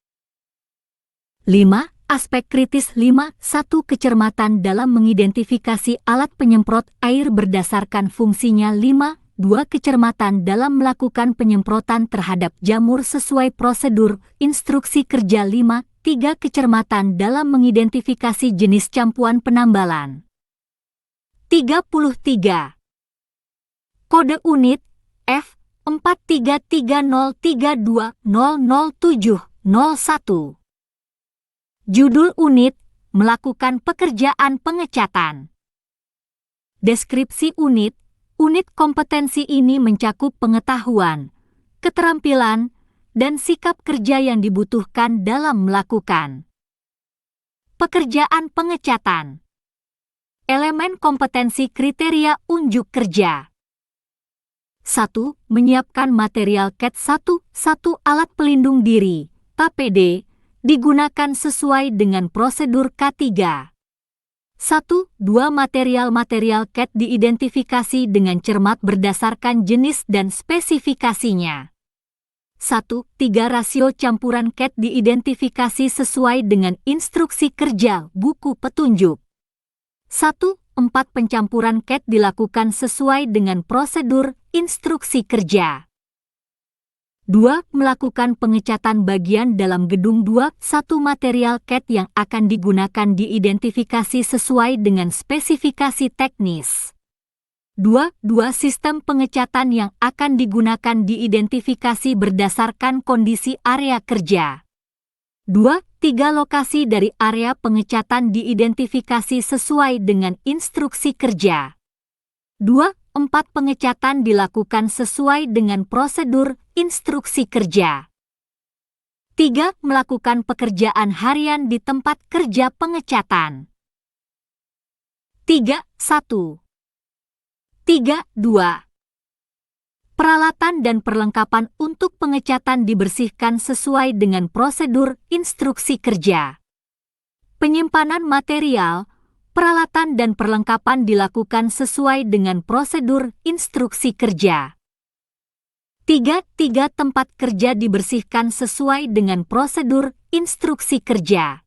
5. Aspek kritis 5. 1. Kecermatan dalam mengidentifikasi alat penyemprot air berdasarkan fungsinya 5. 2. Kecermatan dalam melakukan penyemprotan terhadap jamur sesuai prosedur, instruksi kerja 5. 3. Kecermatan dalam mengidentifikasi jenis campuran penambalan. 33. Kode unit F 433032000701. Judul unit, melakukan pekerjaan pengecatan. Deskripsi unit kompetensi ini mencakup pengetahuan, keterampilan, dan sikap kerja yang dibutuhkan dalam melakukan pekerjaan pengecatan. Elemen kompetensi kriteria unjuk kerja. 1. Menyiapkan material CAT 1. Alat pelindung diri, APD, digunakan sesuai dengan prosedur K3. 1. Dua material-material CAD diidentifikasi dengan cermat berdasarkan jenis dan spesifikasinya. 1. 3 rasio campuran CAD diidentifikasi sesuai dengan instruksi kerja buku petunjuk. 1. 4 pencampuran CAD dilakukan sesuai dengan prosedur instruksi kerja. 2. Melakukan pengecatan bagian dalam gedung. 2. 1 material CAD yang akan digunakan diidentifikasi sesuai dengan spesifikasi teknis. 2. Sistem pengecatan yang akan digunakan diidentifikasi berdasarkan kondisi area kerja. 2. 3 lokasi dari area pengecatan diidentifikasi sesuai dengan instruksi kerja. 2. 4 pengecatan dilakukan sesuai dengan prosedur instruksi kerja. 3. Melakukan pekerjaan harian di tempat kerja pengecatan. 3. 1. 3. 2. Peralatan dan perlengkapan untuk pengecatan dibersihkan sesuai dengan prosedur instruksi kerja. Penyimpanan material, peralatan dan perlengkapan dilakukan sesuai dengan prosedur instruksi kerja. 3. Tempat kerja dibersihkan sesuai dengan prosedur instruksi kerja.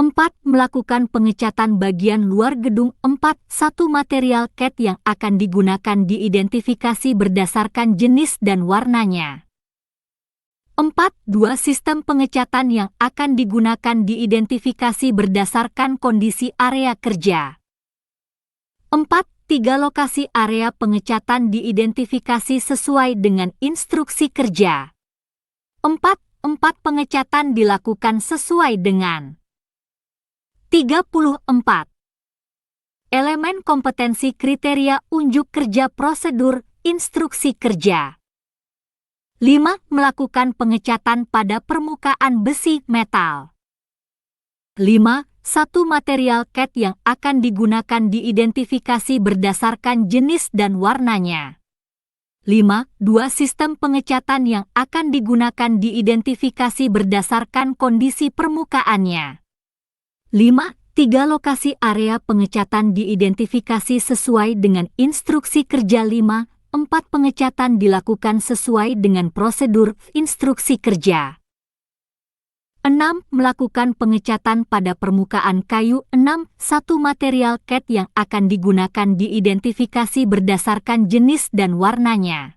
4. Melakukan pengecatan bagian luar gedung. 4. 1 material CAD yang akan digunakan diidentifikasi berdasarkan jenis dan warnanya. 4. 2 sistem pengecatan yang akan digunakan diidentifikasi berdasarkan kondisi area kerja. 4. 3 lokasi area pengecatan diidentifikasi sesuai dengan instruksi kerja. 4. Pengecatan dilakukan sesuai dengan 34. Elemen kompetensi kriteria unjuk kerja prosedur instruksi kerja. 5. Melakukan pengecatan pada permukaan besi metal. 5. 1 material CAD yang akan digunakan diidentifikasi berdasarkan jenis dan warnanya. 5. 2 sistem pengecatan yang akan digunakan diidentifikasi berdasarkan kondisi permukaannya. 5. 3 lokasi area pengecatan diidentifikasi sesuai dengan instruksi kerja. 5. 4 pengecatan dilakukan sesuai dengan prosedur instruksi kerja. 6. Melakukan pengecatan pada permukaan kayu. 6. 1 material CAD yang akan digunakan diidentifikasi berdasarkan jenis dan warnanya.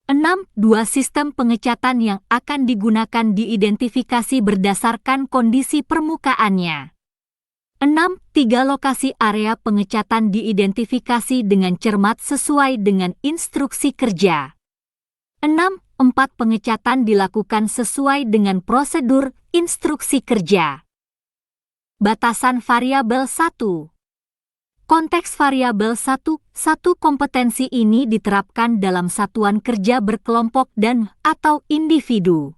6. 2 sistem pengecatan yang akan digunakan diidentifikasi berdasarkan kondisi permukaannya. 6. 3 lokasi area pengecatan diidentifikasi dengan cermat sesuai dengan instruksi kerja. 6. 4 pengecatan dilakukan sesuai dengan prosedur instruksi kerja. Batasan variabel 1. Konteks variabel 1. 1 kompetensi ini diterapkan dalam satuan kerja berkelompok dan atau individu.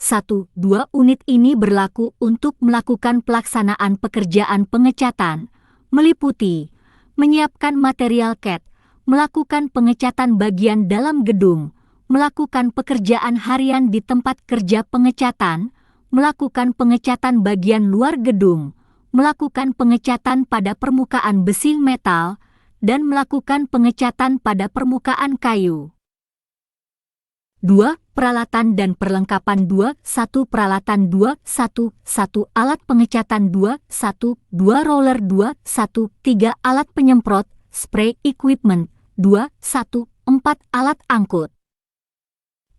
1. 2 unit ini berlaku untuk melakukan pelaksanaan pekerjaan pengecatan, meliputi menyiapkan material CAD, melakukan pengecatan bagian dalam gedung, melakukan pekerjaan harian di tempat kerja pengecatan, melakukan pengecatan bagian luar gedung, melakukan pengecatan pada permukaan besi metal, dan melakukan pengecatan pada permukaan kayu. 2. Peralatan dan perlengkapan. 2. 1 peralatan. 2. 1 alat pengecatan. 2. 1 2 roller. 2. 1 3 alat penyemprot, spray equipment. 2. 1 4 alat angkut.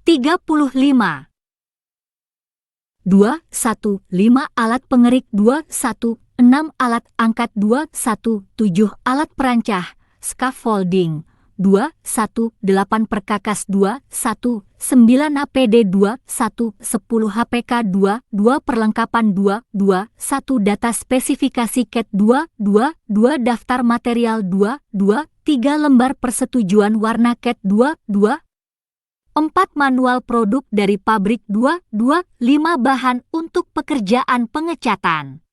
35. 2. 1 5 alat pengerik. 2. 1 6 alat angkat. 2. 1 7 alat perancah, scaffolding. 2. 1 8 perkakas. 2. 1 9 APD. 2. 1 10 HPK. 2. 2 perlengkapan. 2. 1 data spesifikasi CAD. 2. 2 daftar material. 2. 3 lembar persetujuan warna CAD. 2. 4 manual produk dari pabrik. 2. 5 bahan untuk pekerjaan pengecatan.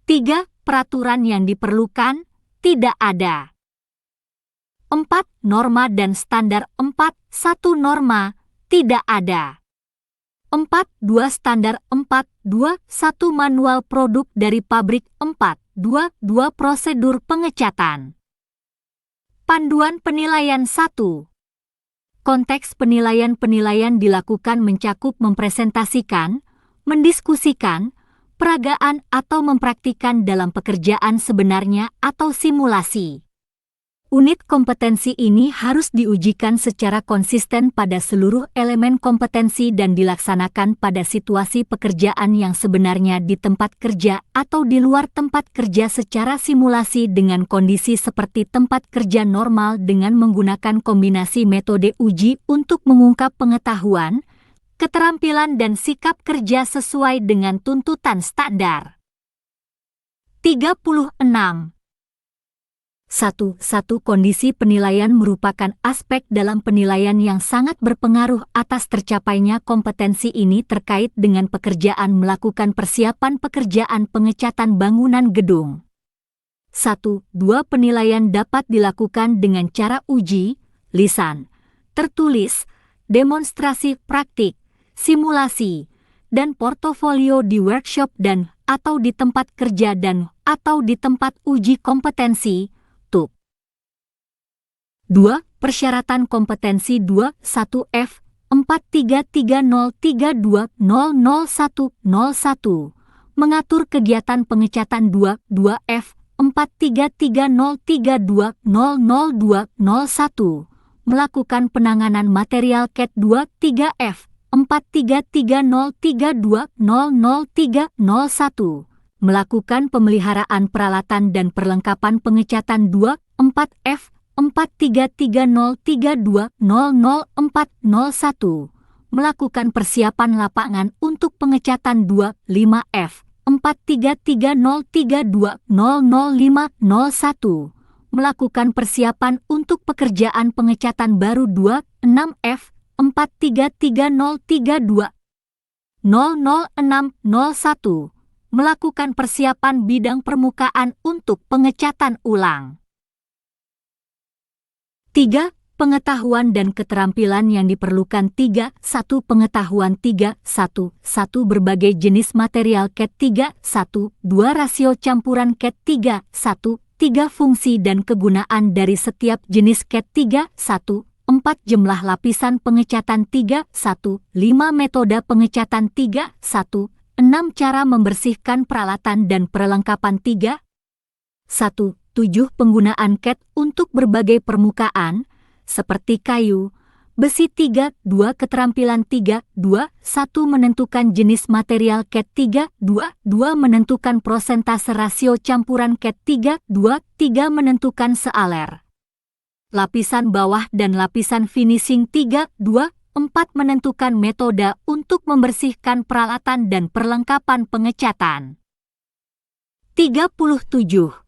3. Peraturan yang diperlukan, tidak ada. 4. Norma dan standar. 4. 1 norma, tidak ada. 4. 2 standar. 4. 1 manual produk dari pabrik. 4. 3.2.2 Prosedur pengecatan. Panduan penilaian 1. Konteks penilaian dilakukan mencakup mempresentasikan, mendiskusikan, peragaan atau mempraktikkan dalam pekerjaan sebenarnya atau simulasi. Unit kompetensi ini harus diujikan secara konsisten pada seluruh elemen kompetensi dan dilaksanakan pada situasi pekerjaan yang sebenarnya di tempat kerja atau di luar tempat kerja secara simulasi dengan kondisi seperti tempat kerja normal dengan menggunakan kombinasi metode uji untuk mengungkap pengetahuan, keterampilan dan sikap kerja sesuai dengan tuntutan standar. 36. 1. Kondisi penilaian merupakan aspek dalam penilaian yang sangat berpengaruh atas tercapainya kompetensi ini terkait dengan pekerjaan melakukan persiapan pekerjaan pengecatan bangunan gedung. 1. 2. Penilaian dapat dilakukan dengan cara uji, lisan, tertulis, demonstrasi praktik, simulasi, dan portofolio di workshop dan atau di tempat kerja dan atau di tempat uji kompetensi. 2. Persyaratan kompetensi 21F 433032000101 mengatur kegiatan pengecatan 22F 433032000201 melakukan penanganan material CAT 23F 433032000301 melakukan pemeliharaan peralatan dan perlengkapan pengecatan 24F 433032000401 melakukan persiapan lapangan untuk pengecatan 25F 433032000501 melakukan persiapan untuk pekerjaan pengecatan baru 26F 433032000601 melakukan persiapan bidang permukaan untuk pengecatan ulang. 3. Pengetahuan dan keterampilan yang diperlukan 3. 1. Pengetahuan 3. 1. Berbagai jenis material CAT 3. 1. 2. Rasio campuran CAT 3. 1. 3. Fungsi dan kegunaan dari setiap jenis CAT 3. 1. 4. Jumlah lapisan pengecatan 3. 1. 5. Metode pengecatan 3. 1. 6. Cara membersihkan peralatan dan perlengkapan 3. 1. 7. Penggunaan CAT untuk berbagai permukaan, seperti kayu, besi 3. 2. Keterampilan 3. 2. 1. Menentukan jenis material CAT 3. 2. 2. Menentukan prosentase rasio campuran CAT 3. 2. 3. Menentukan sealer lapisan bawah dan lapisan finishing 3. 2. 4. Menentukan metode untuk membersihkan peralatan dan perlengkapan pengecatan. 37.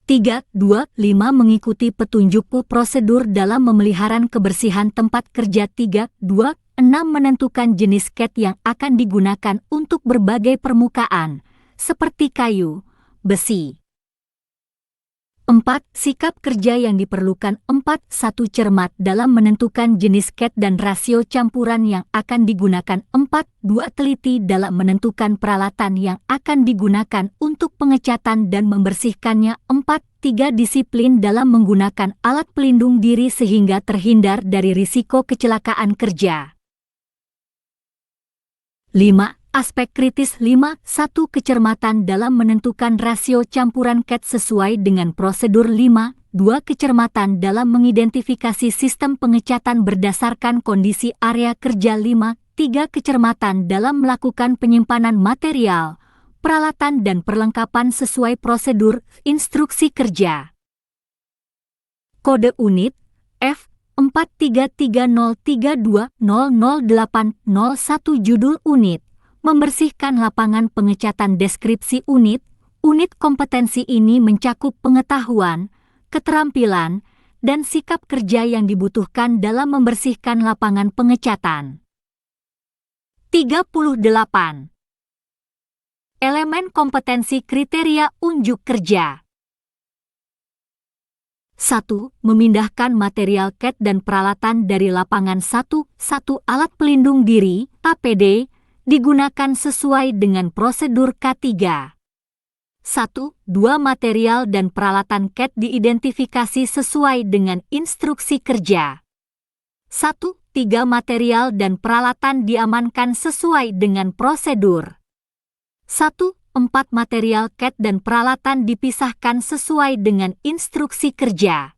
3, 2, 5 mengikuti petunjuk prosedur dalam memelihara kebersihan tempat kerja 3, 2, 6 menentukan jenis CAT yang akan digunakan untuk berbagai permukaan, seperti kayu, besi. 4. Sikap kerja yang diperlukan 4. 1. Cermat dalam menentukan jenis CAT dan rasio campuran yang akan digunakan 4. 2. Teliti dalam menentukan peralatan yang akan digunakan untuk pengecatan dan membersihkannya 4. 3. Disiplin dalam menggunakan alat pelindung diri sehingga terhindar dari risiko kecelakaan kerja. 5. Aspek kritis 5. 1. Kecermatan dalam menentukan rasio campuran CAT sesuai dengan prosedur 5. 2. Kecermatan dalam mengidentifikasi sistem pengecatan berdasarkan kondisi area kerja 5. 3. Kecermatan dalam melakukan penyimpanan material, peralatan dan perlengkapan sesuai prosedur instruksi kerja. Kode unit F 433032000801 judul unit membersihkan lapangan pengecatan. Deskripsi unit kompetensi ini mencakup pengetahuan, keterampilan, dan sikap kerja yang dibutuhkan dalam membersihkan lapangan pengecatan. 38. Elemen kompetensi kriteria unjuk kerja. 1. Memindahkan material CAT dan peralatan dari lapangan 1. Alat pelindung diri, APD, digunakan sesuai dengan prosedur K3. 1. 2 material dan peralatan CAD diidentifikasi sesuai dengan instruksi kerja. 1. 3 material dan peralatan diamankan sesuai dengan prosedur. 1. 4 material CAD dan peralatan dipisahkan sesuai dengan instruksi kerja.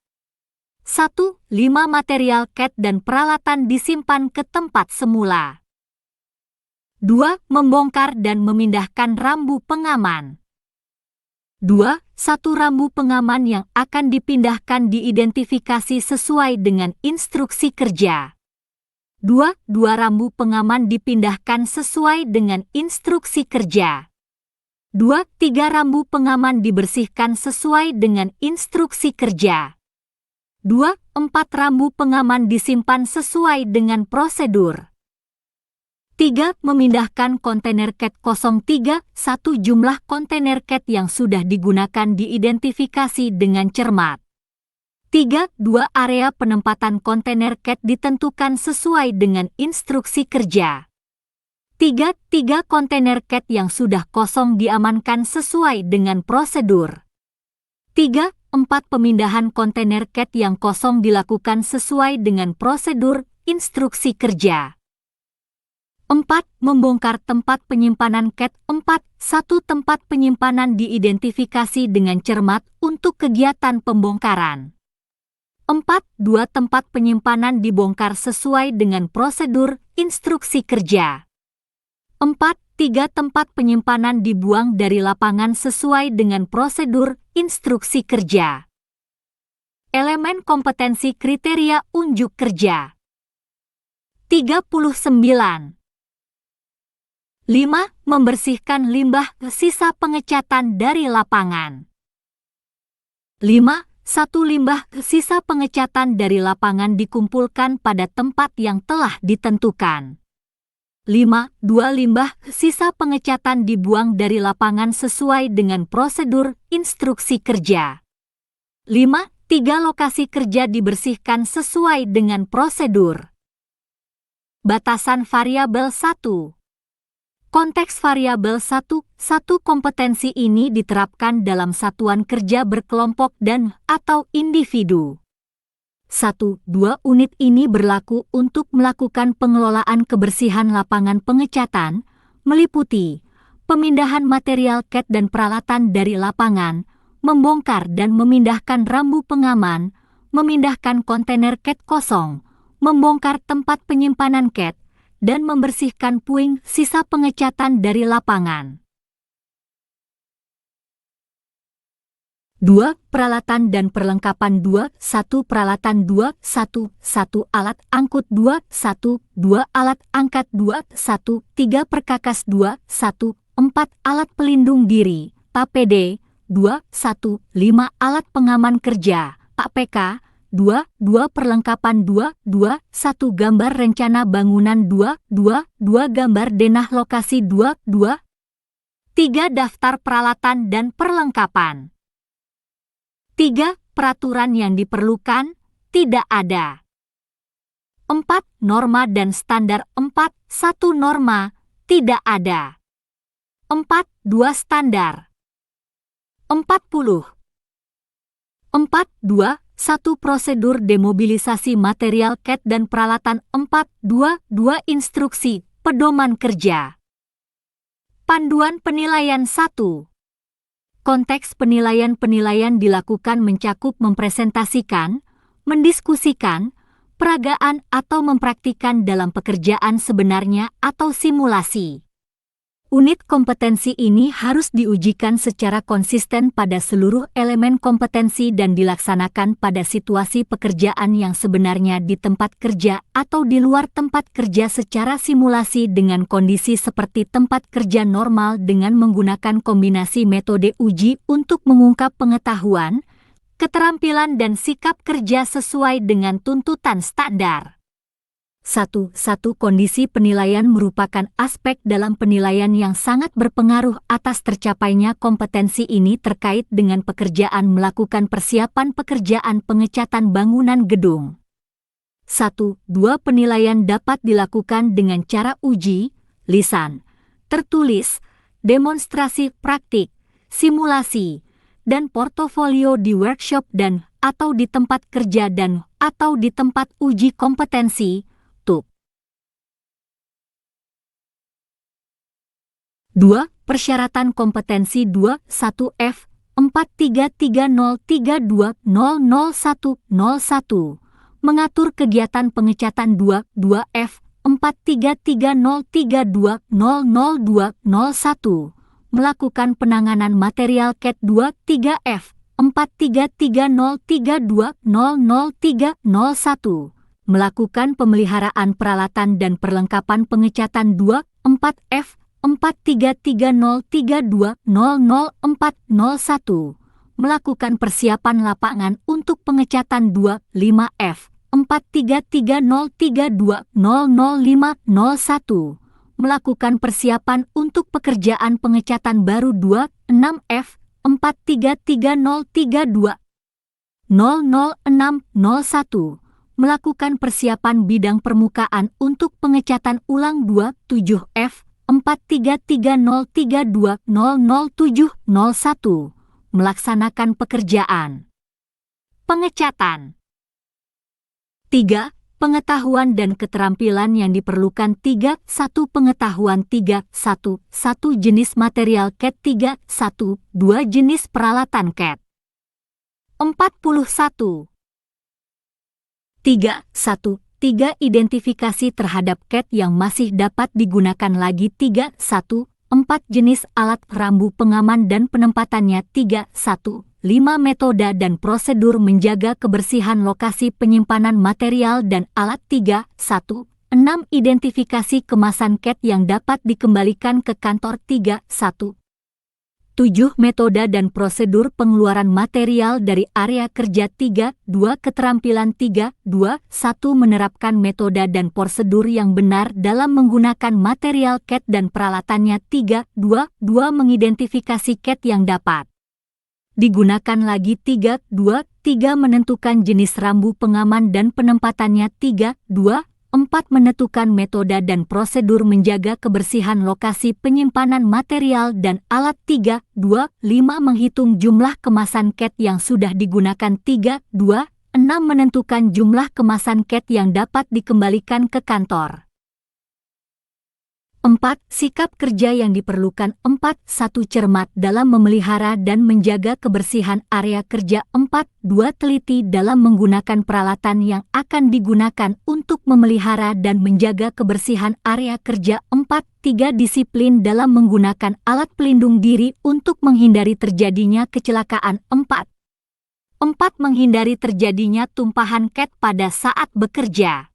1. 5 material CAD dan peralatan disimpan ke tempat semula. 2. Membongkar dan memindahkan rambu pengaman. 2. 1 rambu pengaman yang akan dipindahkan diidentifikasi sesuai dengan instruksi kerja. 2. 2 rambu pengaman dipindahkan sesuai dengan instruksi kerja. 2. 3 rambu pengaman dibersihkan sesuai dengan instruksi kerja. 2. 4 rambu pengaman disimpan sesuai dengan prosedur. 3. Memindahkan kontainer CAD 03. 1 jumlah kontainer CAD yang sudah digunakan diidentifikasi dengan cermat. 3. 2 area penempatan kontainer CAD ditentukan sesuai dengan instruksi kerja. 3. 3 kontainer CAD yang sudah kosong diamankan sesuai dengan prosedur. 3. 4 pemindahan kontainer CAD yang kosong dilakukan sesuai dengan prosedur instruksi kerja. 4. Membongkar tempat penyimpanan CAD 4. 1 tempat penyimpanan diidentifikasi dengan cermat untuk kegiatan pembongkaran. 4. 2 tempat penyimpanan dibongkar sesuai dengan prosedur instruksi kerja. 4. 3 tempat penyimpanan dibuang dari lapangan sesuai dengan prosedur instruksi kerja. Elemen kompetensi kriteria unjuk kerja. 39. 5. Membersihkan limbah sisa pengecatan dari lapangan. 5. 1 limbah sisa pengecatan dari lapangan dikumpulkan pada tempat yang telah ditentukan. 5. 2 limbah sisa pengecatan dibuang dari lapangan sesuai dengan prosedur instruksi kerja. 5. 3 lokasi kerja dibersihkan sesuai dengan prosedur. Batasan variabel 1. Konteks variabel 1. 1 kompetensi ini diterapkan dalam satuan kerja berkelompok dan atau individu. 1. 2 unit ini berlaku untuk melakukan pengelolaan kebersihan lapangan pengecatan, meliputi pemindahan material CAD dan peralatan dari lapangan, membongkar dan memindahkan rambu pengaman, memindahkan kontainer CAD kosong, membongkar tempat penyimpanan CAD, dan membersihkan puing sisa pengecatan dari lapangan. 2. Peralatan dan perlengkapan 2. 1 peralatan 2. 1. 1 alat angkut 2. 1. 2 alat angkat 2. 1. 3 perkakas 2. 1. 4 alat pelindung diri, APD. 2. 1. 5 alat pengaman kerja, APK. 2. 2 perlengkapan 2. 2. 1 gambar rencana bangunan 2. 2. 2 gambar denah lokasi 2. 2. 3 daftar peralatan dan perlengkapan. 3. Peraturan yang diperlukan, tidak ada. 4. Norma dan standar 4. 1 norma, tidak ada. 4. 2 standar. 40. 4. 2. 1 prosedur demobilisasi material CAD dan peralatan 4. 2. 2 instruksi, pedoman kerja. Panduan penilaian 1. Konteks penilaian dilakukan mencakup mempresentasikan, mendiskusikan, peragaan atau mempraktikkan dalam pekerjaan sebenarnya atau simulasi. Unit kompetensi ini harus diujikan secara konsisten pada seluruh elemen kompetensi dan dilaksanakan pada situasi pekerjaan yang sebenarnya di tempat kerja atau di luar tempat kerja secara simulasi dengan kondisi seperti tempat kerja normal dengan menggunakan kombinasi metode uji untuk mengungkap pengetahuan, keterampilan dan sikap kerja sesuai dengan tuntutan standar. 1. Kondisi penilaian merupakan aspek dalam penilaian yang sangat berpengaruh atas tercapainya kompetensi ini terkait dengan pekerjaan melakukan persiapan pekerjaan pengecatan bangunan gedung. 1. 2 penilaian dapat dilakukan dengan cara uji, lisan, tertulis, demonstrasi praktik, simulasi, dan portofolio di workshop dan atau di tempat kerja dan atau di tempat uji kompetensi, TUP. 2. Persyaratan kompetensi 21F 433032000101 mengatur kegiatan pengecatan 22F 433032000201 melakukan penanganan material CAT 23F 433032000301 melakukan pemeliharaan peralatan dan perlengkapan pengecatan 24F 433032000401 melakukan persiapan lapangan untuk pengecatan 25F 433032000501 melakukan persiapan untuk pekerjaan pengecatan baru 26F 433032000601 melakukan persiapan bidang permukaan untuk pengecatan ulang 27F 433032000701 melaksanakan pekerjaan pengecatan. 3. Pengetahuan dan keterampilan yang diperlukan 3. 1. Pengetahuan 3. 1. Jenis material CAT 3. 1. 2. Jenis peralatan CAT 41. 3. 1. Identifikasi terhadap CAT yang masih dapat digunakan lagi 3. 1. 4. Jenis alat rambu pengaman dan penempatannya 3. 1. 5. Metode dan prosedur menjaga kebersihan lokasi penyimpanan material dan alat 3. 1. 6. Identifikasi kemasan CAT yang dapat dikembalikan ke kantor 3. 1. 7. Metode dan prosedur pengeluaran material dari area kerja 3. 2. Keterampilan 3. 2. 1. Menerapkan metode dan prosedur yang benar dalam menggunakan material CAT dan peralatannya 3. 2. Mengidentifikasi CAT yang dapat digunakan lagi 3. 2. Menentukan jenis rambu pengaman dan penempatannya 3. 2. 4. Menentukan metode dan prosedur menjaga kebersihan lokasi penyimpanan material dan alat 3. 2. 5. Menghitung jumlah kemasan CAT yang sudah digunakan 3. 2. 6. Menentukan jumlah kemasan CAT yang dapat dikembalikan ke kantor. 4. Sikap kerja yang diperlukan 4. 1. Cermat dalam memelihara dan menjaga kebersihan area kerja 4. 2. Teliti dalam menggunakan peralatan yang akan digunakan untuk memelihara dan menjaga kebersihan area kerja 4. 3. Disiplin dalam menggunakan alat pelindung diri untuk menghindari terjadinya kecelakaan 4. 4. Menghindari terjadinya tumpahan CAT pada saat bekerja.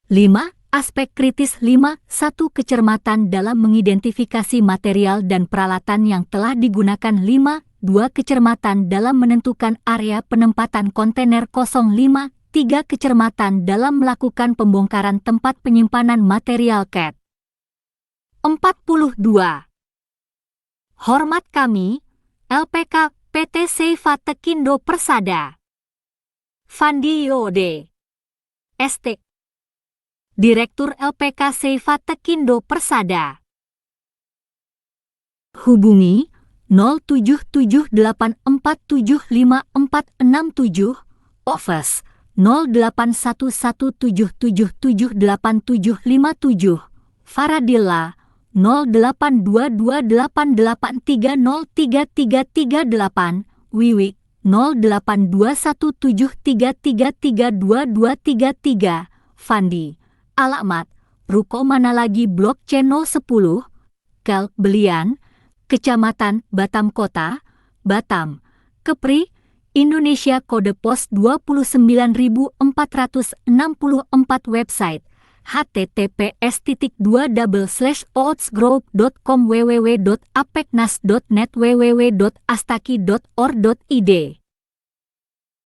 5. Aspek kritis 5. 1. Kecermatan dalam mengidentifikasi material dan peralatan yang telah digunakan 5. 2. Kecermatan dalam menentukan area penempatan kontainer kosong 5. 3. Kecermatan dalam melakukan pembongkaran tempat penyimpanan material CAT. 42. Hormat kami, LPK PT Seifa Tekindo Persada. Fandi Yode, ST. Direktur LPK Seifa Tekindo Persada. Hubungi 0778475467, Office 0811778757, Faradilla 082288303338, Wiwi 082173332233, Fandi. Alamat, Ruko Manalagi Blok C010, Kel Belian, Kecamatan Batam Kota, Batam, Kepri, Indonesia. Kode pos 29464, website https://outsgroup.com, www.apeknas.net, www.astaki.or.id.